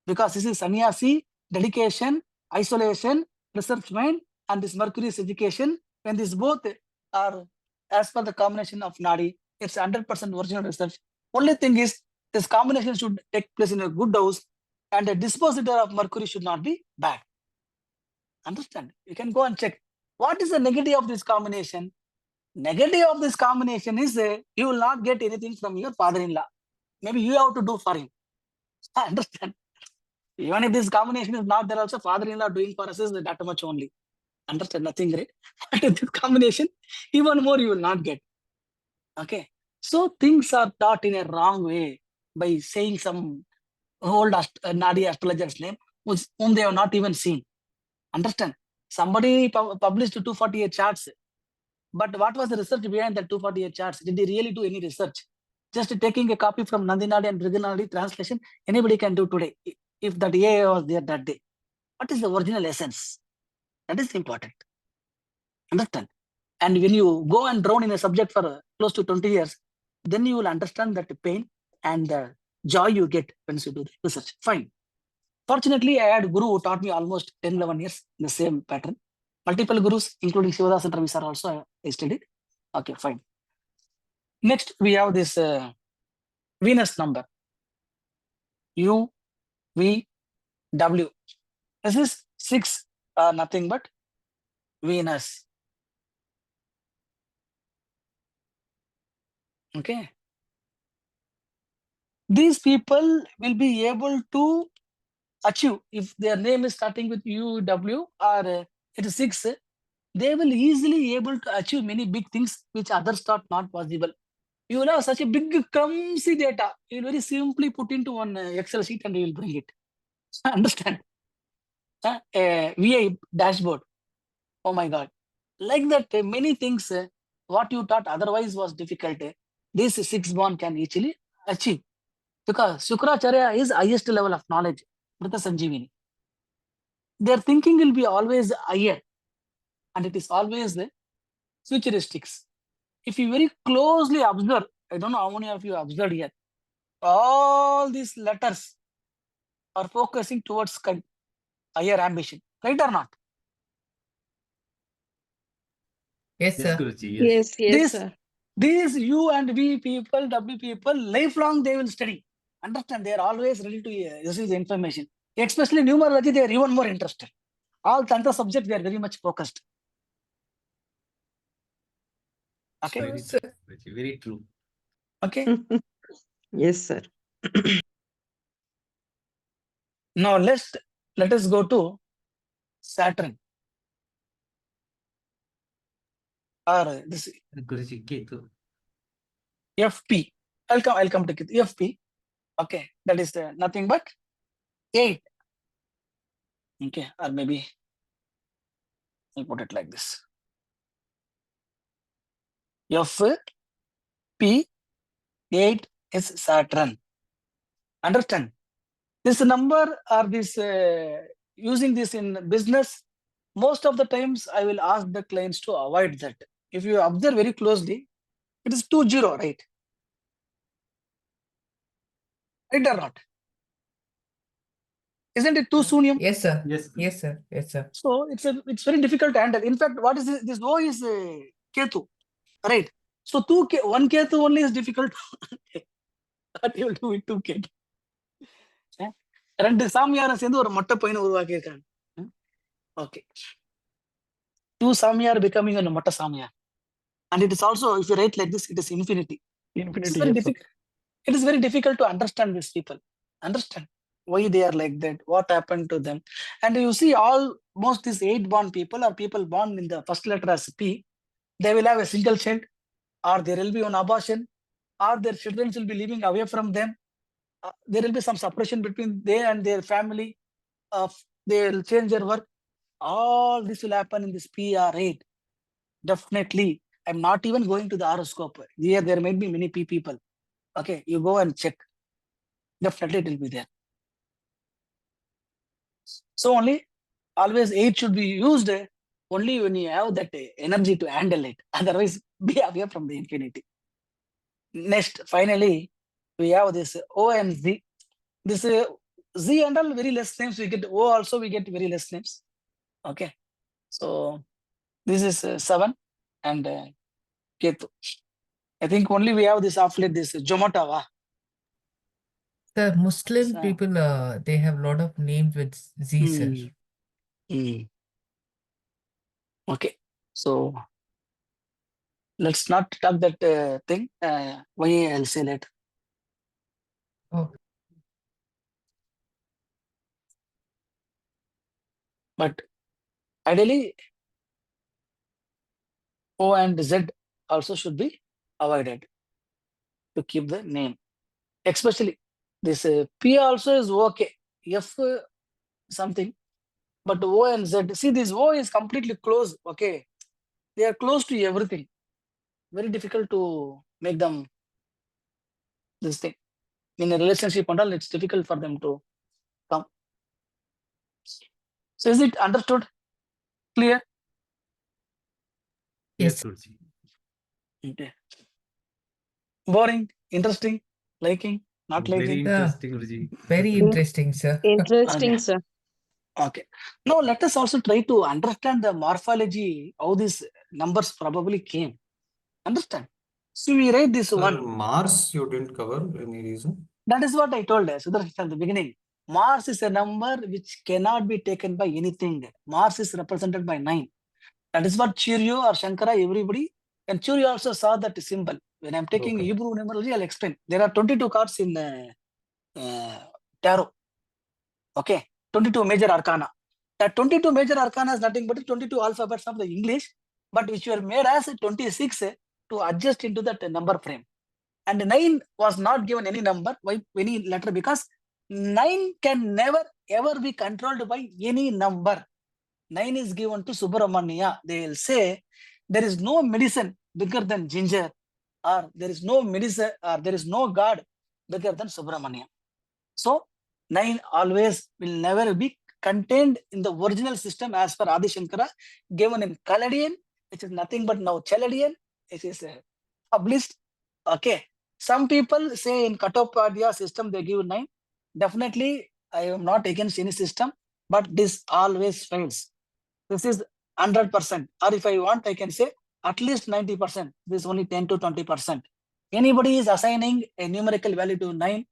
Because this is sannyasi, dedication, isolation, research mind, and this Mercury is education. When these both are as per the combination of Nadi, it's 100% original research. Only thing is, this combination should take place in a good house, and the dispositor of Mercury should not be bad. Understand? You can go and check. What is the negative of this combination? Negative of this combination is you will not get anything from your father-in-law. Maybe you have to do for him. Understand? Even if this combination is not there, also father-in-law doing for us is that much only. Understand? Nothing great. But with this combination, even more you will not get. Okay. So things are taught in a wrong way by saying some old Nadi astrologer's name, whom they have not even seen. Understand? Somebody published 248 charts. But what was the research behind the 248 charts? Did they really do any research? Just taking a copy from Nandinadi and Briganadi translation, anybody can do today. If that AI was there that day. What is the original essence? That is important. Understand? And when you go and drown in a subject for close to 20 years, then you will understand that pain and the joy you get when you do the research. Fine. Fortunately, I had Guru who taught me almost 10, 11 years in the same pattern. Multiple Gurus, including Shivadas and Ravi sir also I studied. Okay, fine. Next, we have this Venus number. U, V, W. This is 6, nothing but Venus. Okay. These people will be able to achieve, if their name is starting with UW or it is 6, they will easily able to achieve many big things which others thought not possible. You will have such a big clumsy data. You will very simply put into one Excel sheet and you will bring it. Understand? A VI dashboard. Oh my God. Like that, many things, what you thought otherwise was difficult, this 6 born can easily achieve. Because Shukracharya is highest level of knowledge, Mrita Sanjeevini. Their thinking will be always higher, and it is always the futuristics. If you very closely observe, I don't know how many of you observed here, all these letters are focusing towards higher ambition, right or not? Yes, Yes, sir. Guruji. Yes. Yes, This- sir. These U and V people, W people, lifelong they will study. Understand? They are always ready to receive the information. Especially numerology, they are even more interested. All Tantra subjects, they are very much focused. Okay. Very Sir. true, Guruji, very true. Okay. Yes, sir. Now let us go to Saturn. Or this Guruji, Ketu. FP. I'll come to it. FP. Okay. That is nothing but 8. Okay. Or maybe I'll put it like this. FP 8 is Saturn. Understand? This number or this using this in business, most of the times I will ask the clients to avoid that. If you observe very closely, it is 20, right? Right or not? Isn't it too soon? Yes, sir. Yes. Yes, sir. Yes, sir. So it's very difficult to handle. In fact, what is this O is Ketu, right? So one Ketu only is difficult. What you will do with 2 Ketu? ரெண்டு சாமியாரை சேர்ந்து ஒரு மொட்டை பையனை உருவாக்கி இருக்காங்க. Okay. 2 சாமியார் becoming a மொட்டை சாமியார். And it is also, if you write like this, it is infinity. Infinity. It's very Yes, sir. difficult. It is very difficult to understand these people. Understand why they are like that, what happened to them. And you see, almost these 8 born people are people born in the first letter as P. They will have a single child, or there will be an abortion, or their children will be living away from them. There will be some separation between they and their family. They will change their work. All this will happen in this PR8. Definitely. I'm not even going to the horoscope. Here, there might be many P people. Okay, you go and check. Definitely it will be there. So only always 8 should be used only when you have that energy to handle it. Otherwise, be away from the infinity. Next, finally, we have this O and Z. This Z and all very less names. We get O also, we get very less names. Okay. So this is 7 and Ketu. I think only we have this affiliate, this Jomotava. The Muslim So- people, they have a lot of names with Z, sir. Okay. So let's not talk that thing. Why I'll say later. Okay. But ideally, O and Z also should be avoided to keep the name. Especially this P also is okay. F something, but O and Z. See, this O is completely close. Okay, they are close to everything. Very difficult to make them this thing in a relationship and all. It's difficult for them to come. So is it understood? Clear? Yes, sir. Guruji. Okay. Boring, interesting, liking, not Very liking. interesting, Guruji. Very interesting, sir. Interesting, Okay. sir. Okay. Now let us also try to understand the morphology, how these numbers probably came. Understand? So we write this Sir, one. Mars you didn't cover any reason? That is what I told Sudarshan at the beginning. Mars is a number which cannot be taken by anything. Mars is represented by 9. That is what Chiryu or Shankara, everybody. And Chiryu also saw that symbol. When I'm taking Okay. Hebrew numerology, I'll explain. There are 22 cards in tarot. Okay, 22 major arcana. That 22 major arcana is nothing but 22 alphabets of the English, but which were made as 26 to adjust into that number frame. And 9 was not given any number, why any letter, because 9 can never ever be controlled by any number. 9 is given to Subramania. They will say there is no medicine bigger than ginger, or there is no medicine, or there is no god bigger than Subramania. So 9 always will never be contained in the original system as per Adi Shankara, given in Kaladian, which is nothing but now Chaladian, which is published. Okay. Some people say in Kattopadhyaya system they give 9. Definitely, I am not against any system, but this always fails. This is 100%. Or if I want, I can say at least 90%. This is only 10 to 20%. Anybody is assigning a numerical value to 9,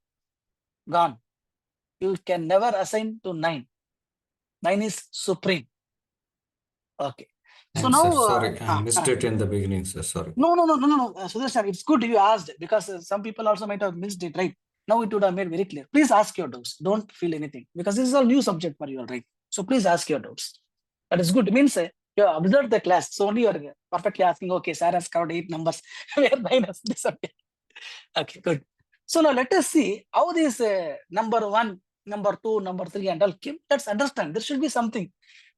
gone. You can never assign to 9. 9 is supreme. Okay. So And now, sir, sorry, I missed it in the beginning, sir. Sorry. No. Sudarshan, it's good you asked, because some people also might have missed it, right? Now it would have made very clear. Please ask your doubts. Don't feel anything, because this is a new subject for you, all right? So please ask your doubts. That is good. It means you have observed the class. So only you are perfectly asking, okay, sir has covered 8 numbers. Where 9 has disappeared. Okay, good. So now let us see how this number 1, number 2, number 3 and all came. Let's understand. There should be something.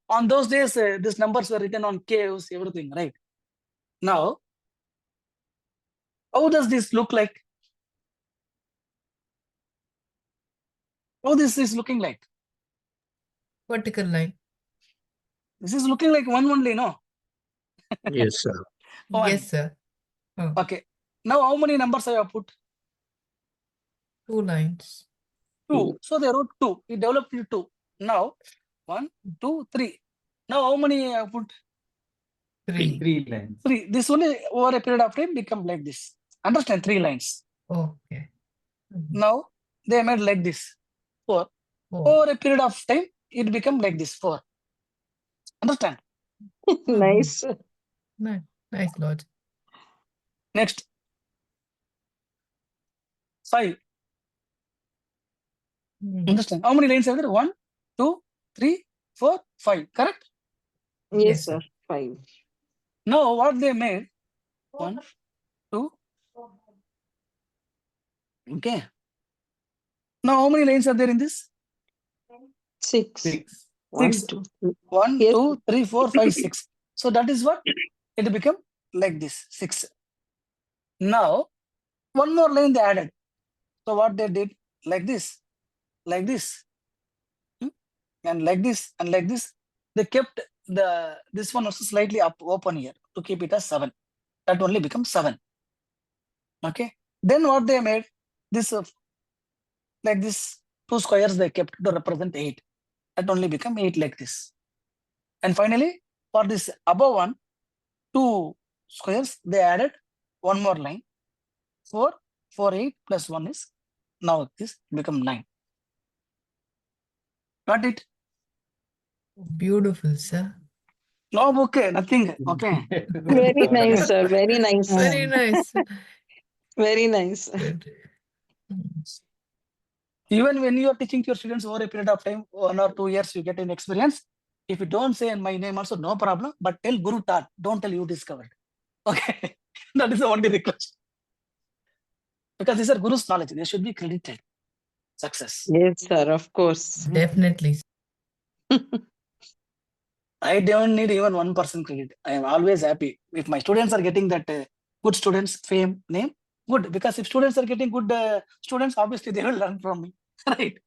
On those days, these numbers were written on caves, everything, right? Now, how does this look like? How this is looking like? Vertical line. This is looking like 1 only, no? Yes, sir. One. Yes, sir. Oh, Okay. Now, how many numbers I have put? 2 lines. 2. So they wrote 2. It developed into 2. Now 1, 2, 3. Now how many I put? 3. 3 lines. 3. This only over a period of time become like this. Understand? 3 lines. Okay. Now they made like this. 4. 4. Over a period of time, it become like this. 4. Understand? Nice. Nice. Nice logic. Next 5. Understand? How many lines are there? 1, 2, 3, 4, 5. Correct? Yes, Yes, sir. 5. Now what they made? 1, 2. Okay. Now how many lines are there in this? 6. 6. 1, 6. 2. 1, Yes. 2, 3, 4, 5, 6. So that is what it become like this. 6. Now one more line they added. So what they did? Like this, like this, and like this, and like this. They kept this one also slightly up open here to keep it as 7. That only becomes 7. Okay. Then what they made? This like this 2 squares they kept to represent 8. That only become 8 like this. And finally, for this above one, 2 squares, they added one more line. 4, 4, 8 plus 1 is now this become 9. Got it? Beautiful, sir. No book, nothing. Okay. Very nice, sir. Very nice. Very nice. Very nice. Good. Even when you are teaching to your students over a period of time, 1 or 2 years, you get an experience. If you don't say my name also, no problem. But tell Guru taught. Don't tell you discovered. Okay. That is the only request. Because these are Guru's knowledge. They should be credited. Success. Yes, sir. Of course. Definitely. I don't need even 1% credit. I am always happy. If my students are getting that good students, fame, name, good. Because if students are getting good students, obviously they will learn from me. Right?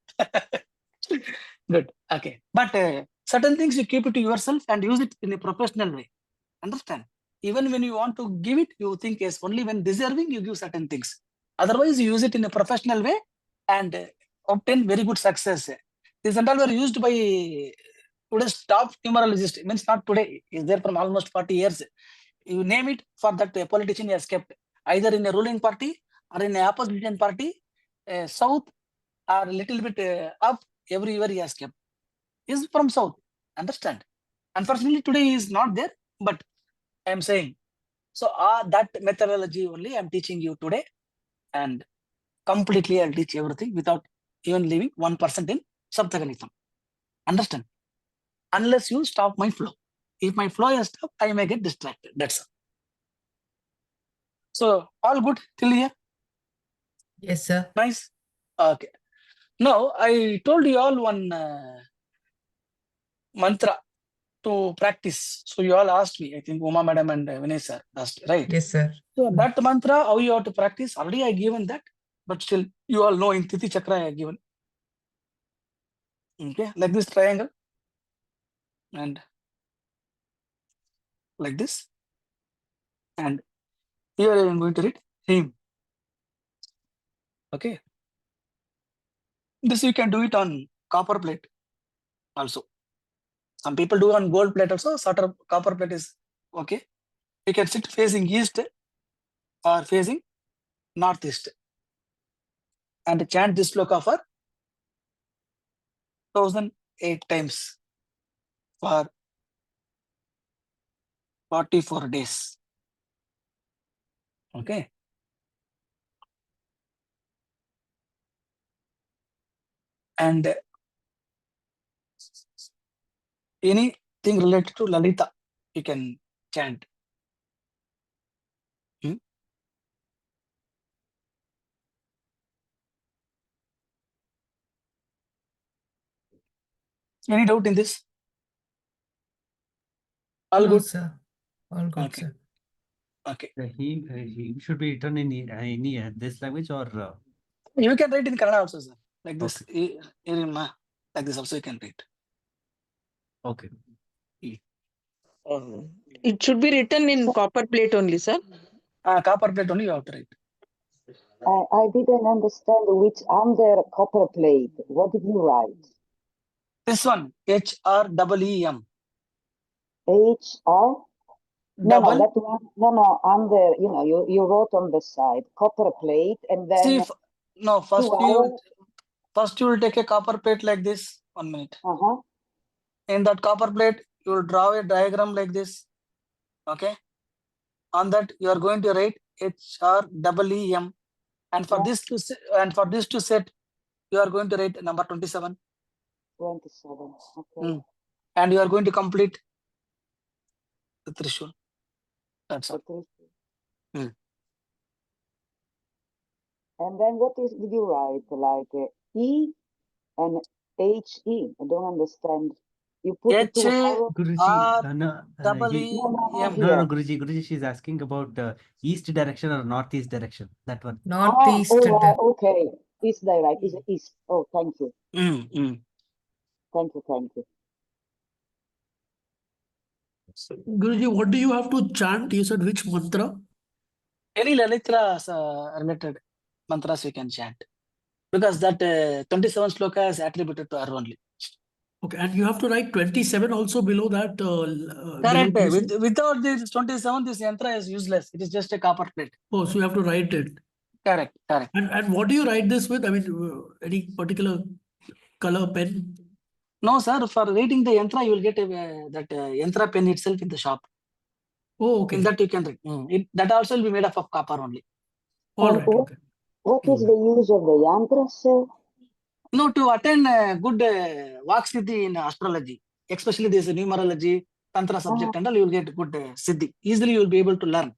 Good. Okay. But certain things you keep it to yourself and use it in a professional way. Understand? Even when you want to give it, you think yes, only when deserving, you give certain things. Otherwise, you use it in a professional way and obtain very good success. These and all were used by today's top numerologist. Means not today, is there from almost 40 years. You name it, for that politician he has kept either in a ruling party or in a opposition party, south or a little bit up, everywhere he has kept. Is from south. Understand? Unfortunately, today he is not there, but I am saying. So that methodology only I am teaching you today, and completely I'll teach everything without even leaving 1% in Saptaganitam. Understand? Unless you stop my flow. If my flow is stopped, I may get distracted. That's all. So all good till here? Yes, sir. Nice. Okay. Now I told you all one mantra to practice. So you all asked me. I think Uma madam and Vinay sir asked, right? Yes, sir. So that mantra, how you have to practice, already I given that, but still you all know in Tithi Chakra I have given. Okay, like this triangle and like this. And here I am going to read him. Okay. This you can do it on copper plate also. Some people do on gold plate also, sort of copper plate is okay. You can sit facing east or facing northeast and chant this sloka for 1008 times for 44 days. Okay. And anything related to Lalita, you can chant. Any doubt in this? All No, good? sir. All good, Okay. sir. Okay. He should be written in this language or You can write in Kannada also, sir. Like this. Okay. Like this also you can write. okay. It should be written in copper plate only, sir. Copper plate only you have to write. I didn't understand which under copper plate. What did you write? This one, HREEM. HR? No, Double. that one. No, under, you wrote on the side, copper plate, and then See, no, first 2 you hours. will take a copper plate like this. 1 minute. Uh-huh. In that copper plate, you will draw a diagram like this. Okay. On that, you are going to write HREEM. And for Yeah. this to set, you are going to write number 27. 27. Okay. And you are going to complete the Trishul. That's all. Okay. Hmm. And then did you write? Like E and HE? I don't understand. You put the 2 hours. Guruji, No, not here. Guruji. Guruji, she's asking about east direction or northeast direction. That one. Northeast. Okay. East direct is east. Oh, thank you. Thank you. Guruji, what do you have to chant? You said which mantra? Any Lalitra related mantras we can chant. Because that 27 sloka is attributed to her only. Okay, and you have to write 27 also below that. Correct. below this. Without this 27, this yantra is useless. It is just a copper plate. Oh, so you have to write it. Correct. And what do you write this with? I mean, any particular color pen? No, sir. For reading the yantra, you will get that yantra pen itself in the shop. Oh, okay. In that you can read. That also will be made up of copper only. All right. Okay. What is the use of the yantras? No, to attain good Vak Siddhi in astrology, especially this numerology, Tantra subject and all, you will get good Siddhi. Easily you will be able to learn.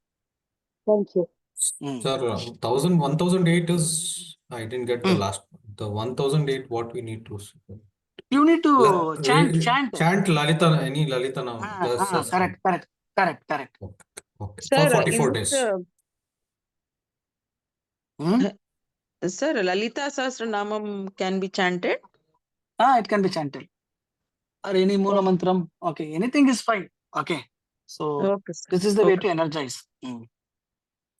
Thank you. Sir, 1008 is, I didn't get the last, the 1008, what we need to. You need to chant. Chant Lalita, any Lalita now. Correct. Okay. Sir, For 44 is days. Sir, Lalita Sahasranamam can be chanted? It can be chanted. Or any Mula Mantram. Okay, anything is fine. Okay. So Okay, sir. this is the way to energize.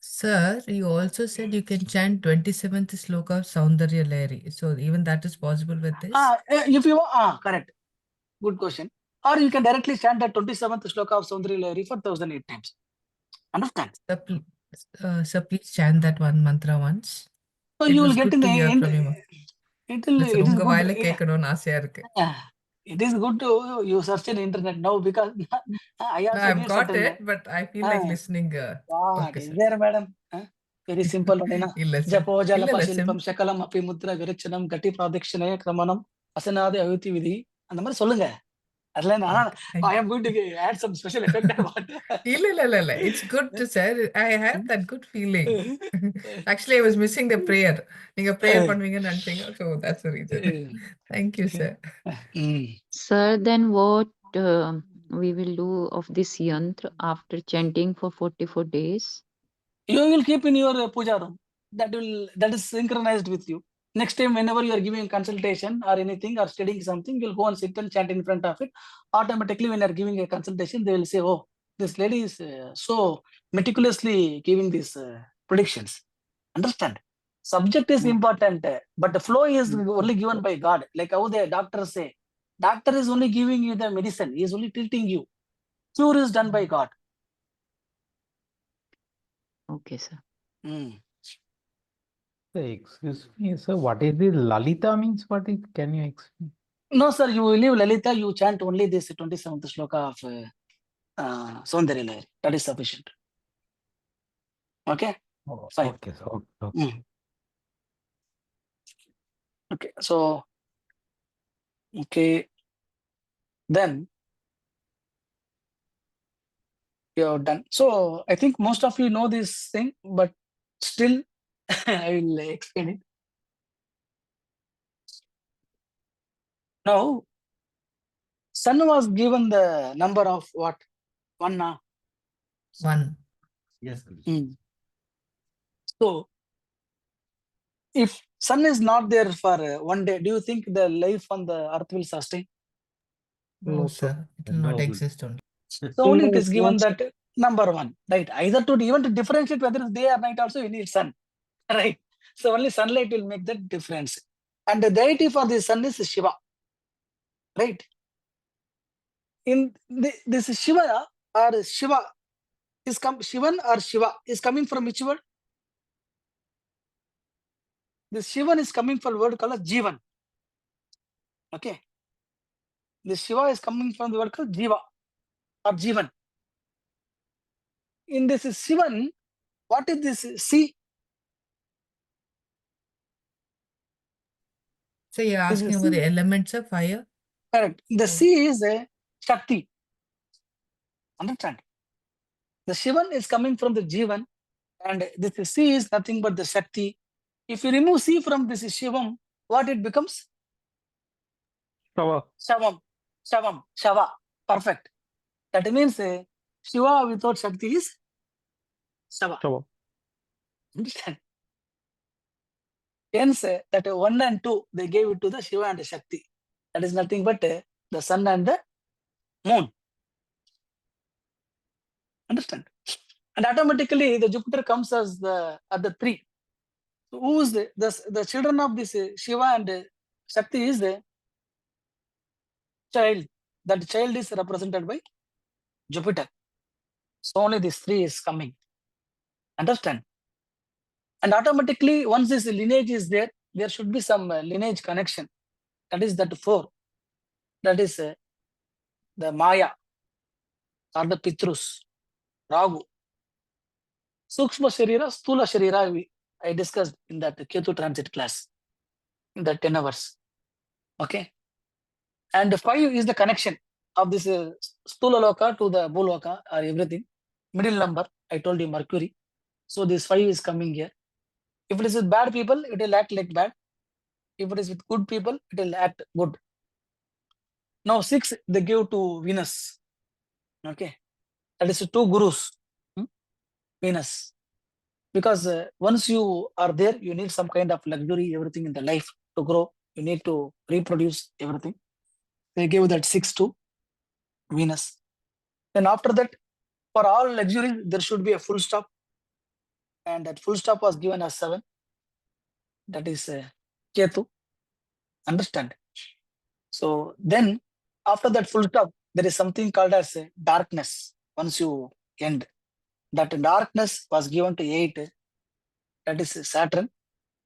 Sir, you also said you can chant 27th sloka of Saundarya Lahari. So even that is possible with this? If you want, correct. Good question. Or you can directly chant that 27th sloka of Saundarya Lahari for 1008 times. Understand? Sir, please chant that one mantra once. So It you will was get good in to the hear end. from you. It is உங்க good. வாயில கேட்கணும்னு ஆசையா இருக்கு. It is good to you search in internet now because I No, also I've need got certain. it, but I feel like listening. What Okay, is sir. there, madam? Very simple only na. ಇಲ್ಲ sir. Japo ಇಲ್ಲ, jalapa ಇಲ್ಲ, shilpam shakalam api mudra virakshana gati pradakshana kramanam asanadi ahuti vidhi அந்த மாதிரி சொல்லுங்க. அதுல I am going to add some special effect about இல்ல. It's good to say. I have that good feeling. Actually, I was missing the prayer. நீங்க prayer பண்ணுவீங்கன்னு நினைச்சீங்க. So that's the reason. Thank you, sir. Sir, then what we will do of this yantra after chanting for 44 days? You will keep in your puja room. That is synchronized with you. Next time, whenever you are giving a consultation or anything or studying something, you'll go and sit and chant in front of it. Automatically, when you are giving a consultation, they will say, "Oh, this lady is so meticulously giving these predictions." Understand? Subject is important, but the flow is only given by God. Like how the doctors say, doctor is only giving you the medicine. He is only tilting you. Cure is done by God. Okay, sir. Excuse me, sir. What is this Lalita means? Can you explain? No, sir, you will leave Lalita, you chant only this 27th sloka of Saundarya Lahari. That is sufficient. Okay? Oh, Fine. okay, sir. Okay. Okay, so, then you're done. So, I think most of you know this thing, but still, I will explain it. Now, sun was given the number of what? 1 now. 1. Yes. So, if sun is not there for 1 day, do you think the life on the earth will sustain? No, sir. It will not exist only. So only it is given that number 1, right? Either even to differentiate whether it's day or night also you need sun, right? So only sunlight will make that difference. And the deity for the sun is Shiva, right? In this Shiva or Shiva is Shivan or Shiva is coming from which word? This Shivan is coming from a word called Jivan. Okay. This Shiva is coming from the word called Jiva or Jivan. In this Shivan, what is this C? So you're This asking is about C. the elements of fire? Correct. The Oh. C is a Shakti. Understand? The Shivan is coming from the Jivan, and this C is nothing but the Shakti. If you remove C from this Shivam, what it becomes? Shava. Shavam. Shavam. Shava. Perfect. That means Shiva without Shakti is Shava. Shava. Understand? Hence, that 1 and 2, they gave it to the Shiva and the Shakti. That is nothing but the sun and the moon. Understand? And automatically, the Jupiter comes as the 3. So who is the children of this Shiva and Shakti is the child. That child is represented by Jupiter. So only this 3 is coming. Understand? And automatically, once this lineage is there, there should be some lineage connection. That is that 4. That is the Maya or the Pitrus, Ragu. Sukshma Sharira, Stula Sharira, I discussed in that Ketu transit class, in that 10 hours. Okay. And 5 is the connection of this Stula Loka to the Bhuloka or everything. Middle number, I told you Mercury. So this 5 is coming here. If it is with bad people, it will act like bad. If it is with good people, it will act good. Now 6, they give to Venus. Okay. That is 2 gurus. Venus. Because once you are there, you need some kind of luxury, everything in the life to grow. You need to reproduce everything. They gave that 6 to Venus. Then after that, for all luxury, there should be a full stop. And that full stop was given as 7. That is Ketu. Understand? So then, after that full stop, there is something called as darkness. Once you end, that darkness was given to 8. That is Saturn,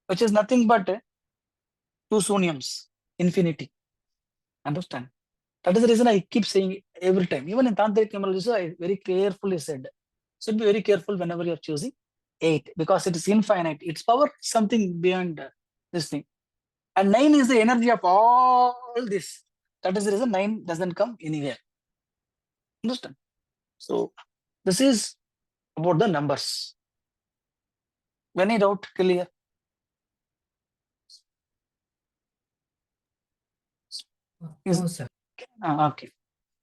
which is nothing but 2 Sunyams, infinity. Understand? That is the reason I keep saying every time. Even in Tantric numerology, I very carefully said, should be very careful whenever you're choosing 8, because it is infinite. Its power is something beyond this thing. And 9 is the energy of all this. That is the reason 9 doesn't come anywhere. Understand? So this is about the numbers. Any doubt, clear? No, sir. Okay.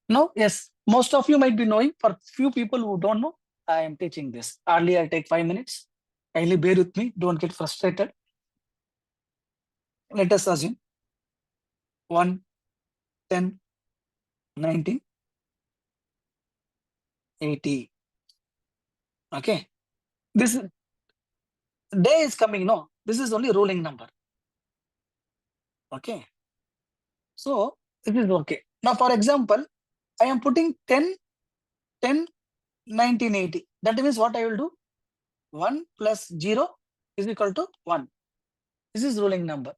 No, yes. Most of you might be knowing. For few people who don't know, I am teaching this. Hardly I'll take 5 minutes. Kindly bear with me. Don't get frustrated. Let us assume 1, 10, 19, 80. Okay. This day is coming. No, this is only ruling number. Okay. So this is okay. Now, for example, I am putting 10, 10, 1980. That means what I will do? 1 plus 0 is equal to 1. This is ruling number.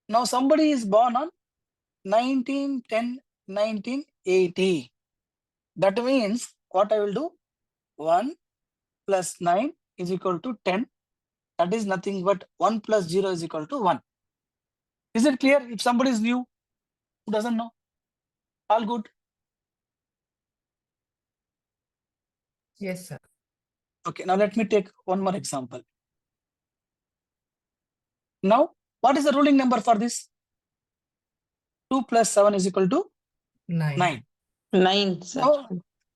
Now somebody is born on 19, 10, 1980. That means what I will do? 1 plus 9 is equal to 10. That is nothing but 1 plus 0 is equal to 1. Is it clear? If somebody is new, who doesn't know? All good? Yes, sir. Okay, now let me take one more example. Now, what is the ruling number for this? 2 plus 7 is equal to 9. 9, sir.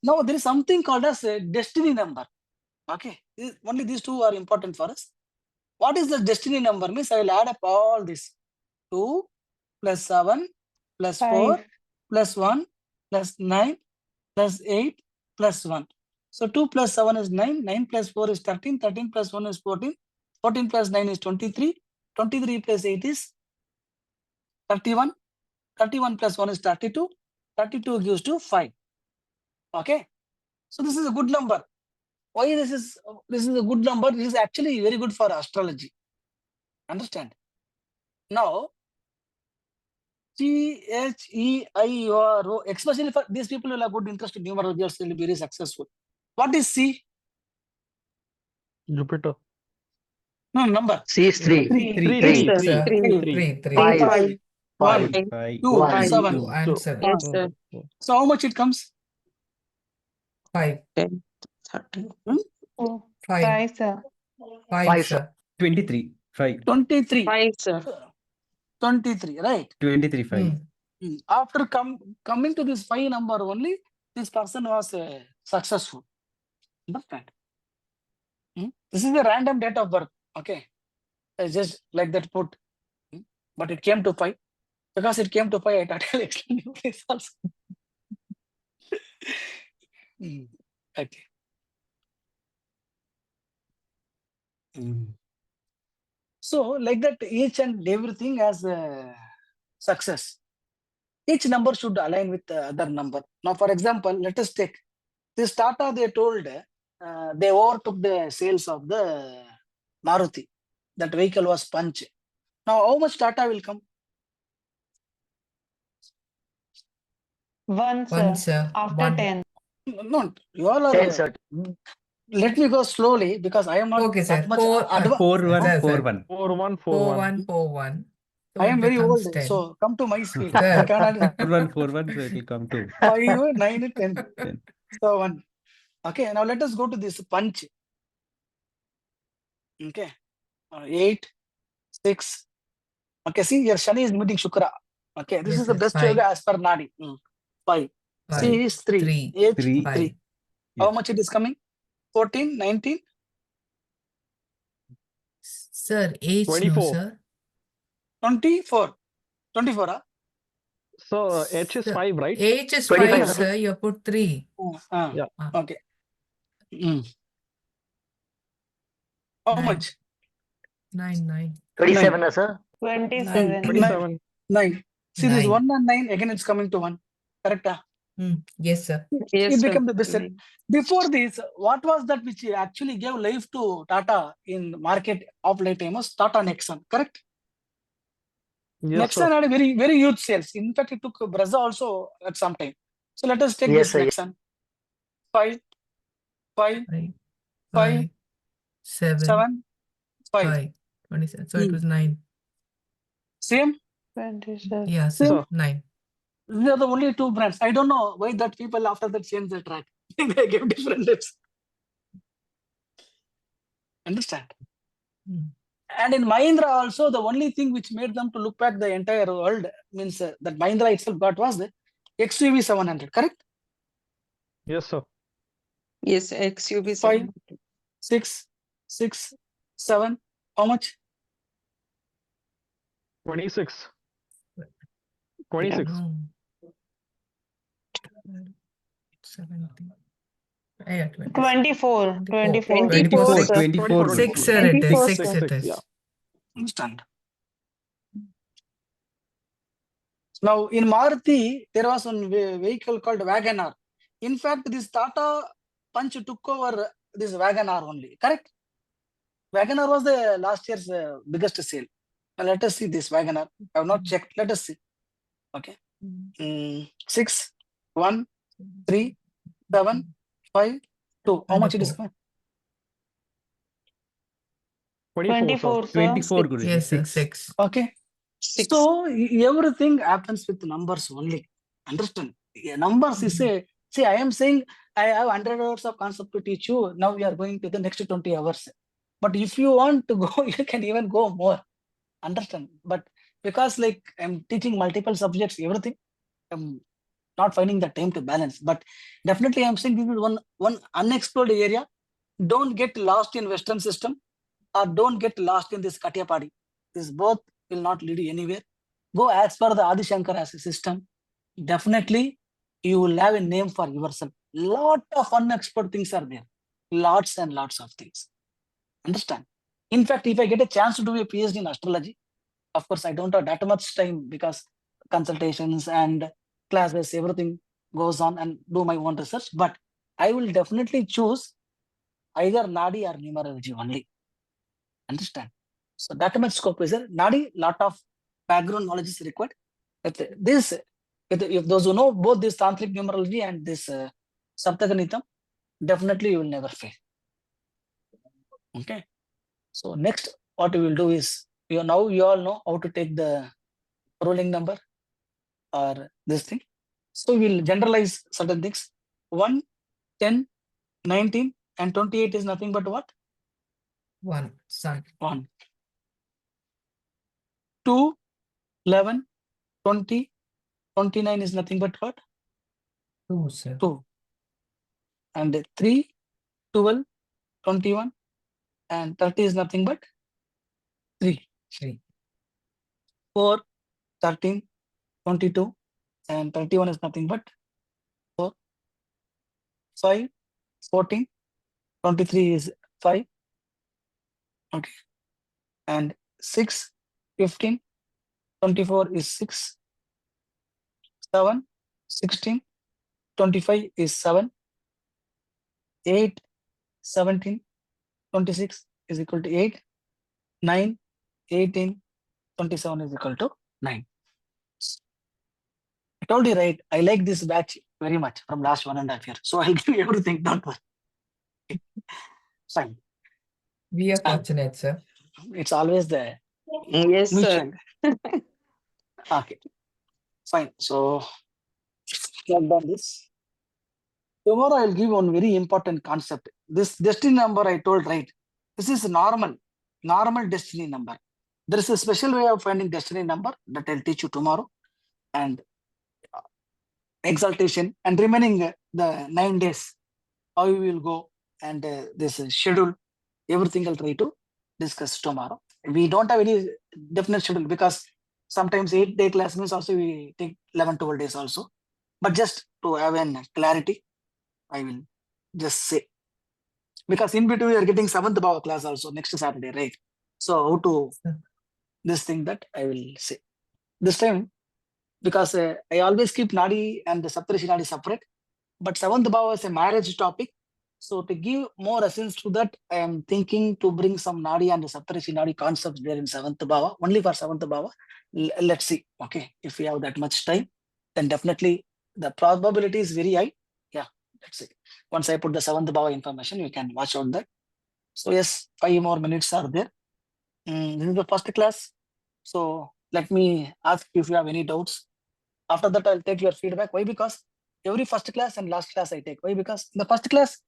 Now there is something called as a destiny number. Okay, only these two are important for us. What is the destiny number? Means I will add up all this. 2 plus 7 plus 4 plus 1 plus 9 plus 8 plus 1. So 2 plus 7 is 9, 9 plus 4 is 13, 13 plus 1 is 14, 14 plus 9 is 23, 23 plus 8 is 31, 31 plus 1 is 32. 32 gives to 5. Okay. So this is a good number. Why this is a good number? This is actually very good for astrology. Understand? Now, CHEIRO, especially for these people who have good interest in numerology, will be very successful. What is C? Jupiter. No, number. C is 3. Three, Three. sir. Three. Three. 5. 1, 2, Five. 7. 2 and 7. Yes, sir. So how much it comes? 5. 10, 13. 5. sir. 5, sir. 23. 5. 23. 5, sir. 23, right? 23. 5. After coming to this 5 number only, this person was successful. Understand? This is the random date of birth. Okay. I just like that put. But it came to 5. Because it came to 5, I thought I'll explain you this also. Okay. So, like that, each and everything has a success. Each number should align with the other number. Now, for example, let us take this Tata. They told they overtook the sales of the Maruti. That vehicle was Punch. Now, how much Tata will come? 1, 1, sir. After 1. 10. No, you all are. 10, sir. Let me go slowly because I am not Okay, sir. that much 4, advanced. 4 1 sir, 4 sir. 1. 4 1 4 4, 1. 1, 4, 1. So I it am very becomes old, 10. so come to my speed. Sir. I cannot. 4 1 4 1. So it will come to 5, 9, 10. 10. So 1. Okay, now let us go to this Punch. Okay, 8, 6. Okay, see, your Shani is meeting Shukra. Okay, this Yes, is the sir. best 5. yoga as per Nadi. 5. 5. C is 3. 3. 8, 3. 3. 5. How Yes. much it is coming? 14, 19, Sir, H no, 24. sir. 24. 24, huh? So H is Sir, 5, right? H is 25, 5, sir. sir. You put 3. Yeah. Okay. How 9. much? 9, 9. 27, sir. 27. 27. 9. See this 9. 1 and 9, again it's coming to 1. Correct? Yes, sir. Yes, It sir. became the best seller. Before this, what was that which actually gave life to Tata in market of late time was Tata Nexon, correct? Yes, Nexon sir. had a very, very huge sales. In fact, it took Brazil also at some time. So let us take Yes, this sir. Nexon. 5, 5, 5, 5, 5, 7, 7, 5. 5. 27. So it was 9. Same? 27. Yeah, sir. Sir. 9. These are the only 2 brands. I don't know why that people after that changed the track. They gave different names. Understand? And in Mahindra also, the only thing which made them to look back the entire world means that Mahindra itself got was the XUV 700, correct? Yes, sir. Yes, XUV 5, 7. 6, 6, 7. How much? 26. 26. No. 17. Yeah, 24. 24. 24, sir. 24. 6, sir, it is. 24, 6, sir. it is. Yeah. Understand? Now in Maruti, there was one vehicle called Wagoner. In fact, this Tata Punch took over this Wagoner only, correct? Wagoner was the last year's biggest sale. Now let us see this Wagoner. I have not checked. Let us see. Okay. 6, 1, 3, 7, 5, 2. How much it is? 24, sir. 24 Guruji. Yes, sir. 6. 6. Okay. 6. So everything happens with numbers only. Understand? Numbers is a, see, I am saying I have 100 hours of concept to teach you. Now we are going to the next 20 hours. But if you want to go, you can even go more. Understand? But because like I'm teaching multiple subjects, everything, I'm not finding the time to balance. But definitely I'm saying this is one unexplored area. Don't get lost in Western system or don't get lost in this Katyapadi. This both will not lead you anywhere. Go as per the Adi Shankar as a system. Definitely, you will have a name for yourself. Lot of unexplored things are there. Lots and lots of things. Understand? In fact, if I get a chance to do a PhD in astrology, of course, I don't have that much time because consultations and classes, everything goes on and do my own research. But I will definitely choose either Nadi or numerology only. Understand? So that much scope is there. Nadi, lot of background knowledge is required. But this, if those who know both this tantric numerology and this Saptaganitam, definitely you will never fail. Okay. So next, what we will do is, you all know how to take the ruling number or this thing. So we will generalize certain things. 1, 10, 19, and 28 is nothing but what? 1, sun. 1. 2, 11, 20, 29 is nothing but what? 2, sir. 2. And 3, 12, 21, and 30 is nothing but 3. 3. 4, 13, 22, and 31 is nothing but 4. 5, 14, 23 is 5. Okay. And 6, 15, 24 is 6. 7, 16, 25 is 7. 8, 17, 26 is equal to 8. 9, 18, 27 is equal to 9. I told you, right? I like this batch very much from last 1.5 years. So I'll give you everything. Don't worry. Fine. We are fortunate, sir. It's always the Yes, sir. mutual. Okay. Fine. So we have done this. Tomorrow I'll give one very important concept. This destiny number I told, right? This is normal destiny number. There is a special way of finding destiny number that I'll teach you tomorrow. And exaltation and remaining the 9 days, how you will go and this schedule, everything I'll try to discuss tomorrow. We don't have any definite schedule because sometimes 8-day class means also we take 11, 12 days also. But just to have an clarity, I will just say. Because in between we are getting 7th Bhava class also next Saturday, right? So how to this thing that I will say. This time, because I always keep Nadi and the Saptarishi Nadi separate, but 7th Bhava is a marriage topic. So to give more essence to that, I am thinking to bring some Nadi and the Saptarishi Nadi concepts there in 7th Bhava, only for 7th Bhava. Let's see, okay, if we have that much time, then definitely the probability is very high. Yeah, let's see. Once I put the 7th Bhava information, you can watch out that. So yes, 5 more minutes are there. This is the first class. So let me ask if you have any doubts. After that, I'll take your feedback. Why? Because every first class and last class I take. Why? Because in the first class,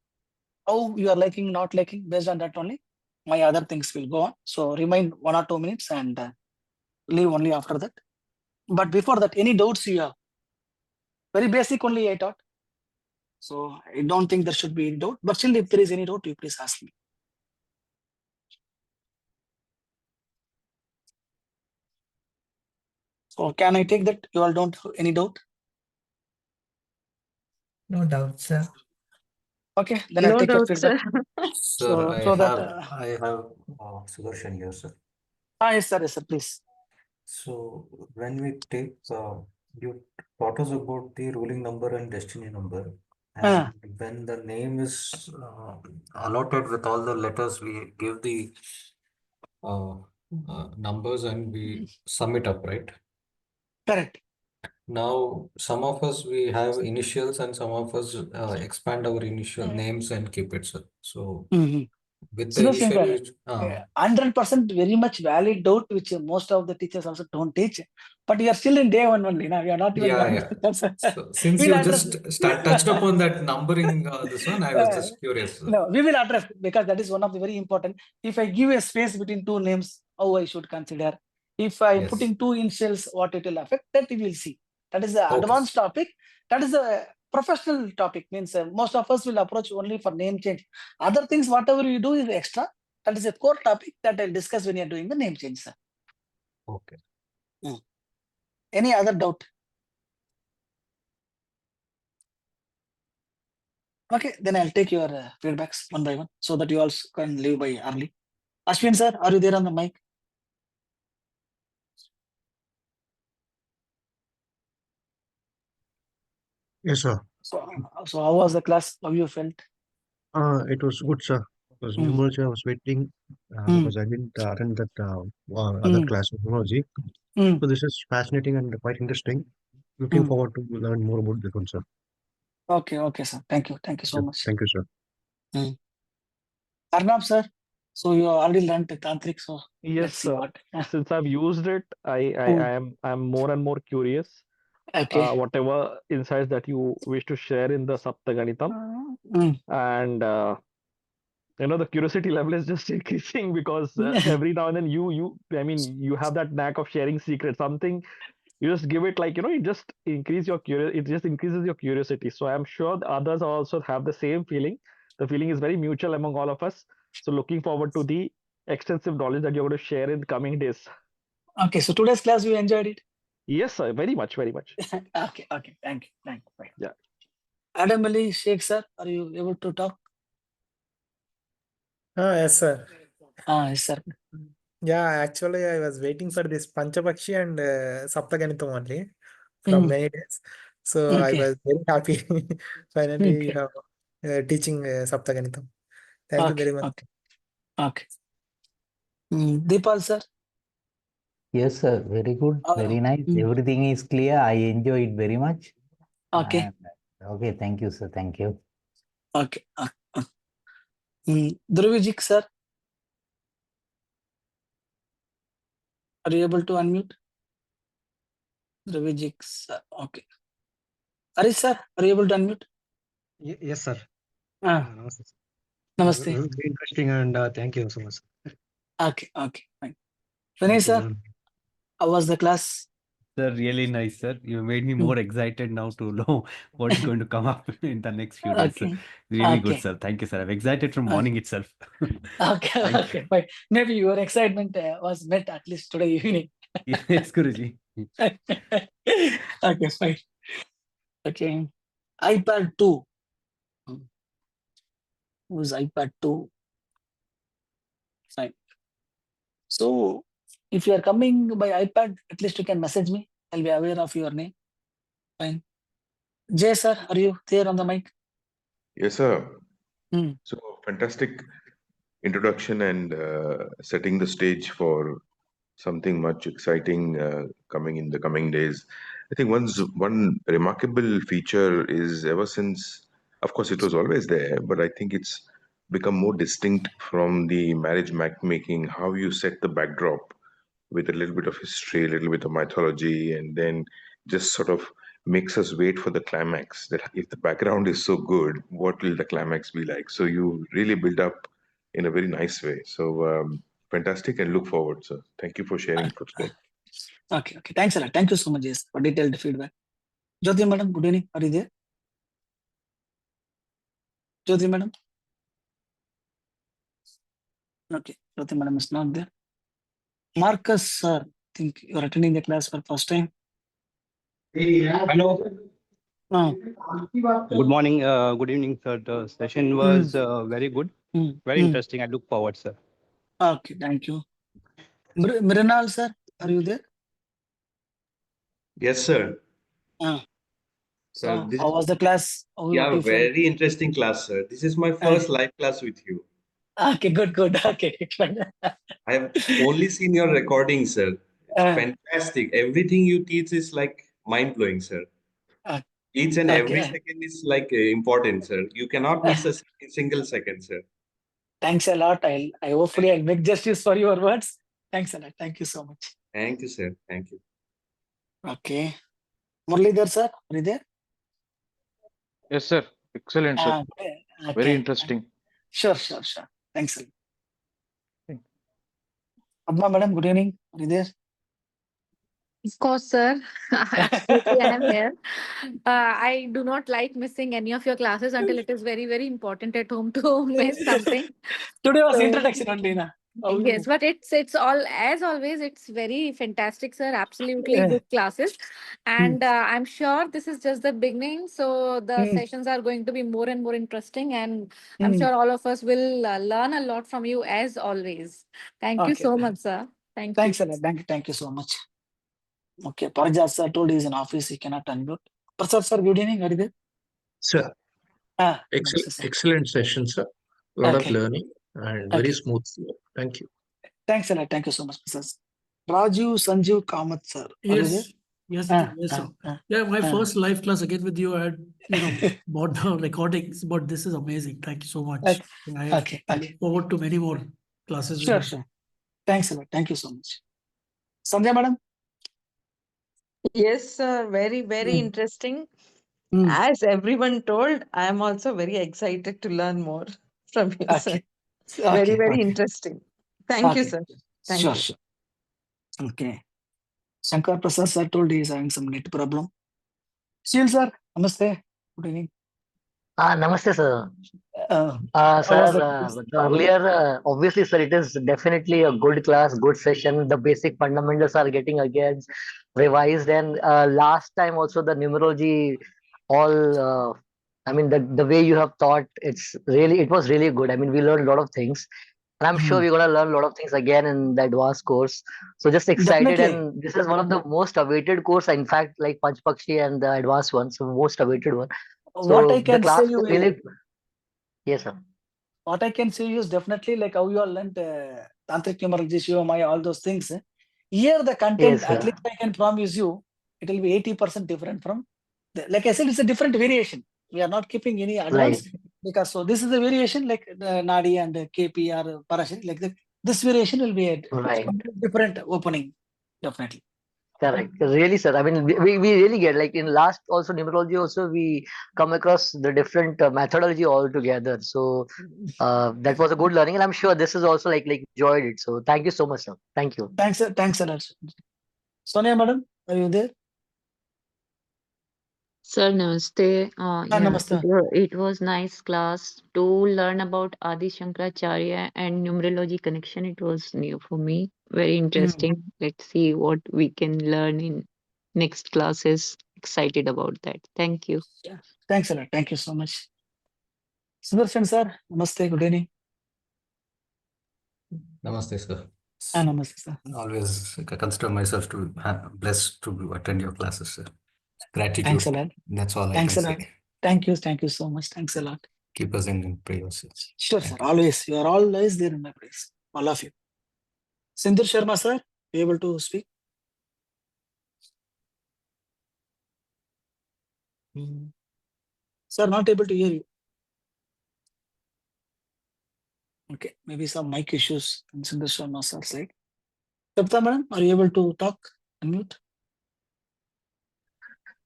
how you are liking, not liking, based on that only, my other things will go on. So remind 1 or 2 minutes and leave only after that. But before that, any doubts you have? Very basic only I taught. So I don't think there should be any doubt. But still, if there is any doubt, you please ask me. So can I take that? You all don't have any doubt? No doubt, sir. Okay, then I'll No take your doubt, sir. feedback. Sir, So that I have Sudarshan here, sir. yes, sir, please. So when we take, you taught us about the ruling number and destiny number. And when the name is allotted with all the letters, we give the numbers and we sum it up, right? Correct. Now, some of us, we have initials and some of us expand our initial names and keep it, sir. So with the initial, 100% very much valid doubt, which most of the teachers also don't teach. But you are still in day 1 only. Now you are not even one. So since We'll you address. just touched upon that numbering, this one, I was just curious. No, we will address because that is one of the very important. If I give a space between 2 names, how I should consider. If I am putting 2 initials, what it will affect, that we will see. That is the advanced topic. That is a professional topic. Means most of us will approach only for name change. Other things, whatever you do is extra. That is a core topic that I'll discuss when you are doing the name change, sir. Okay. Any other doubt? Okay, then I'll take your feedbacks one by one so that you also can leave by early. Ashwin, sir, are you there on the mic? Yes, sir. So how was the class? How you felt? It was good, sir. Because Mm. numerology, I was waiting Mm. because I didn't attend that other Mm. class of numerology. Mm. So this is fascinating and quite interesting. Looking Mm. forward to learn more about this one, sir. Okay, okay, sir. Thank you so much. Thank you, sir. Arnab, sir. So you already learned the tantric, so Yes, let's see sir. what. Since I've used it, I'm more and more curious. Okay. Whatever insights that you wish to share in the Saptaganitam, Mm. and the curiosity level is just increasing because every now and then you have that knack of sharing secrets. Something you just give it like it just it just increases your curiosity. So I'm sure the others also have the same feeling. The feeling is very mutual among all of us. So looking forward to the extensive knowledge that you're going to share in the coming days. Okay, so today's class you enjoyed it. Yes, sir. Very much, very much. Okay, thank you. Bye. Yeah. Adam Ali Sheikh, sir, are you able to talk? Yes, sir. Yes, sir. Yeah, actually, I was waiting for this Panchapakshi and Saptaganitam only from many days. So I Okay. was very happy. Finally, you Okay. have teaching Saptaganitam. Thank you very much. Okay. Deepal, sir. Yes, sir. Very good. Very nice. Everything is clear. I enjoy it very much. Okay. Okay. Thank you, sir. Thank you. Okay. Dhruvijik, sir. Are you able to unmute? Dhruvijik, sir. Okay. Arish, sir, are you able to unmute? Yes, sir. Namaste. Namaste. Very interesting and thank you so much. Okay, fine. Vinay, sir, how was the class? Sir, really nice, sir. You made me more excited now to know what is going to come up in the next few days. Okay. Really good, Okay. sir. Thank you, sir. I'm excited from morning itself. Okay, Thank you. fine. Maybe your excitement was met at least today evening. Yes, Guruji. Okay, fine. Okay. iPad 2. Who's iPad 2? Fine. So if you are coming by iPad, at least you can message me. I'll be aware of your name. Fine. Jay, sir, are you there on the mic? Yes, sir. Mm. So fantastic introduction and setting the stage for something much exciting coming in the coming days. I think one remarkable feature is ever since, of course, it was always there, but I think it's become more distinct from the marriage matchmaking, how you set the backdrop with a little bit of history, a little bit of mythology, and then just sort of makes us wait for the climax. That if the background is so good, what will the climax be like? So you really build up in a very nice way. So fantastic, and look forward, sir. Thank you for sharing for today. Okay. Thanks a lot. Thank you so much, Jess, for detailed feedback. Jyoti madam, good evening. Are you there? Jyoti madam? Okay, Jyoti madam is not there. Marcus, sir, I think you're attending the class for first time. Hello. No. Good morning. Good evening, sir. The session was very good, very interesting. I look forward, sir. Okay, thank you. Mrinal, sir, are you there? Yes, sir. So how was the class? What you felt? Very interesting class, sir. This is my first live class with you. Okay, good. Okay, fine. I have only seen your recording, sir. It's fantastic. Everything you teach is like mind-blowing, sir. Each and every second is like important, sir. You cannot miss a single second, sir. Thanks a lot. I hopefully I'll make justice for your words. Thanks a lot. Thank you so much. Thank you, sir. Thank you. Okay. Muralidhar, sir, are you there? Yes, sir. Excellent, sir. Very interesting. Sure. Thanks a lot. Abba, madam, good evening. Are you there? Of course, sir. Absolutely, I am here. I do not like missing any of your classes until it is very, very important at home to miss something. Today was So, introduction only, na? yes, but it's all as always. It's very fantastic, sir. Absolutely good classes, and I'm sure this is just the beginning. So the sessions are going to be more and more interesting, and I'm sure all of us will learn a lot from you as always. Thank you so much, sir. Thanks a lot. Thank you so much. Okay, Parajat sir told he's in office, he cannot unmute. Prasad sir, good evening. Are you there? Sir, Namaste, sir. excellent session, sir. A lot of Okay. learning and very Okay. smooth. Thank you. Thanks a lot. Thank you so much, Prasad. Raju Sanjeev Kamath sir. Are you there? Yes, sir. Yeah, my first live class again with you. I had, bought the recordings, but this is amazing. Thank you so much. Okay. I look forward to many more classes with Sure, you. sure. Thanks a lot. Thank you so much. Sandhya madam? Yes, sir. Very, very interesting. Mm. As everyone told, I am also very excited to learn more from you, sir. Okay. Very, very Okay. interesting. Thank you, Okay. sir. Thank Sure, you. sure. Okay. Shankar Prasad sir told he is having some net problem. Shield sir, namaste. Good evening. Namaste, sir. How was Sir, the earlier, obviously, sir, it is definitely a good class, good session. The basic fundamentals are getting again revised, and last time also the numerology, all, I mean, the way you have taught, it was really good. I mean, we learned a lot of things, and I'm sure we're gonna learn a lot of things again in the advanced course. So just excited, Definitely. and this is one of the most awaited course. In fact, like Panchpakshi and the advanced one, so most awaited one. What I So the can say class you was really, yes, sir. what I can say is definitely like how you all learned Tantric Numerology, Shiva Maya, all those things. Here the content, Yes, at sir. least I can promise you, it will be 80% different from, like I said, it's a different variation. We are not keeping any advanced because so this is a variation like the Nadi and KP or Parashar, like this variation will be a Right. different opening, definitely. Correct. Really, sir. I mean, we really get like in last also numerology also we come across the different methodology altogether. So that was a good learning, and I'm sure this is also like enjoyed it. So thank you so much, sir. Thank you. Thanks a lot. Sonia madam, are you there? Sir, namaste. Namaste. It was nice class to learn about Adi Shankaracharya and numerology connection. It was new for me. Very interesting. Let's see what we can learn in next classes. Excited about that. Thank you. Yeah. Thanks a lot. Thank you so much. Sudarshan sir, namaste. Good evening. Namaste, sir. Namaste, sir. Always consider myself to blessed to attend your classes, sir. Gratitude. Thanks a lot. That's all Thanks I a can lot. say. Thank you. Thank you so much. Thanks a lot. Keep us in prayers, sir. Sure, sir. Always. You are always there in my place. All of you. Sindhu Sharma, sir, be able to speak? Sir, not able to hear you. Okay, maybe some mic issues in Sindhu Sharma sir's side. Sapta madam, are you able to talk? Unmute.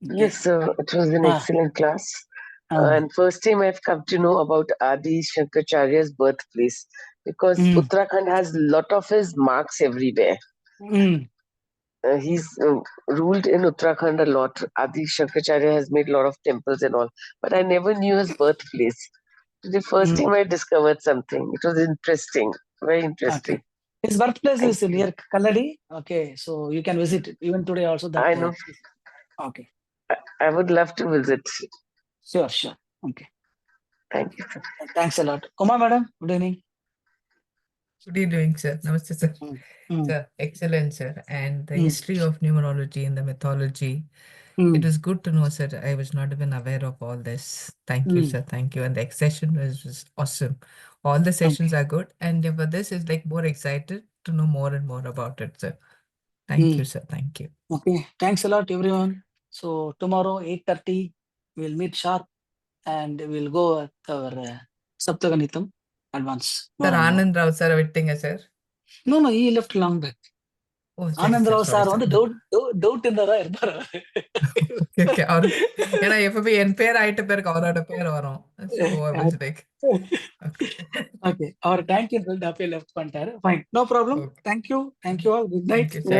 Okay. Yes, sir. It was an excellent class. And first time I've come to know about Adi Shankaracharya's birthplace because Uttarakhand has a lot of his marks everywhere. He's ruled in Uttarakhand a lot. Adi Shankaracharya has made a lot of temples and all, but I never knew his birthplace. The first time I discovered something. It was interesting, very interesting. Okay. His birthplace is near Kalladi. Okay, so you can visit it. Even today also that. I know. Okay. I would love to visit. Sure, sure. Okay. Thank you, sir. Thanks a lot. Uma madam, good evening. Good evening, sir. Namaste, sir. Sir, excellent, sir. And the history of numerology and the mythology. It was good to know, sir. I was not even aware of all this. Thank you, sir. Thank you. And the session was awesome. All the sessions are good. And for this is like more excited to know more and more about it, sir. Thank you, sir. Thank you. Okay. Thanks a lot, everyone. So tomorrow, 8:30, we'll meet sharp and we'll go at our Saptaganitam advance. Sir, Anand Rao, sir, waiting, sir. No, he left long back. Oh, Anand Rao sir, sorry, doubt in the Okay. ஏன்னா எப்பவுமே என் பேர் ஆயிட்ட பேருக்கு அவரோட பேர் வரும். So I was like, okay. Our tank is built up, left pantar. Fine. No problem. Thank you. Thank you all. Good night. Yes, sir.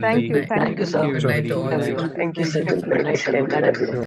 Thank you. Thank you, sir. Good night to all. Thank you, sir. Good night, everyone.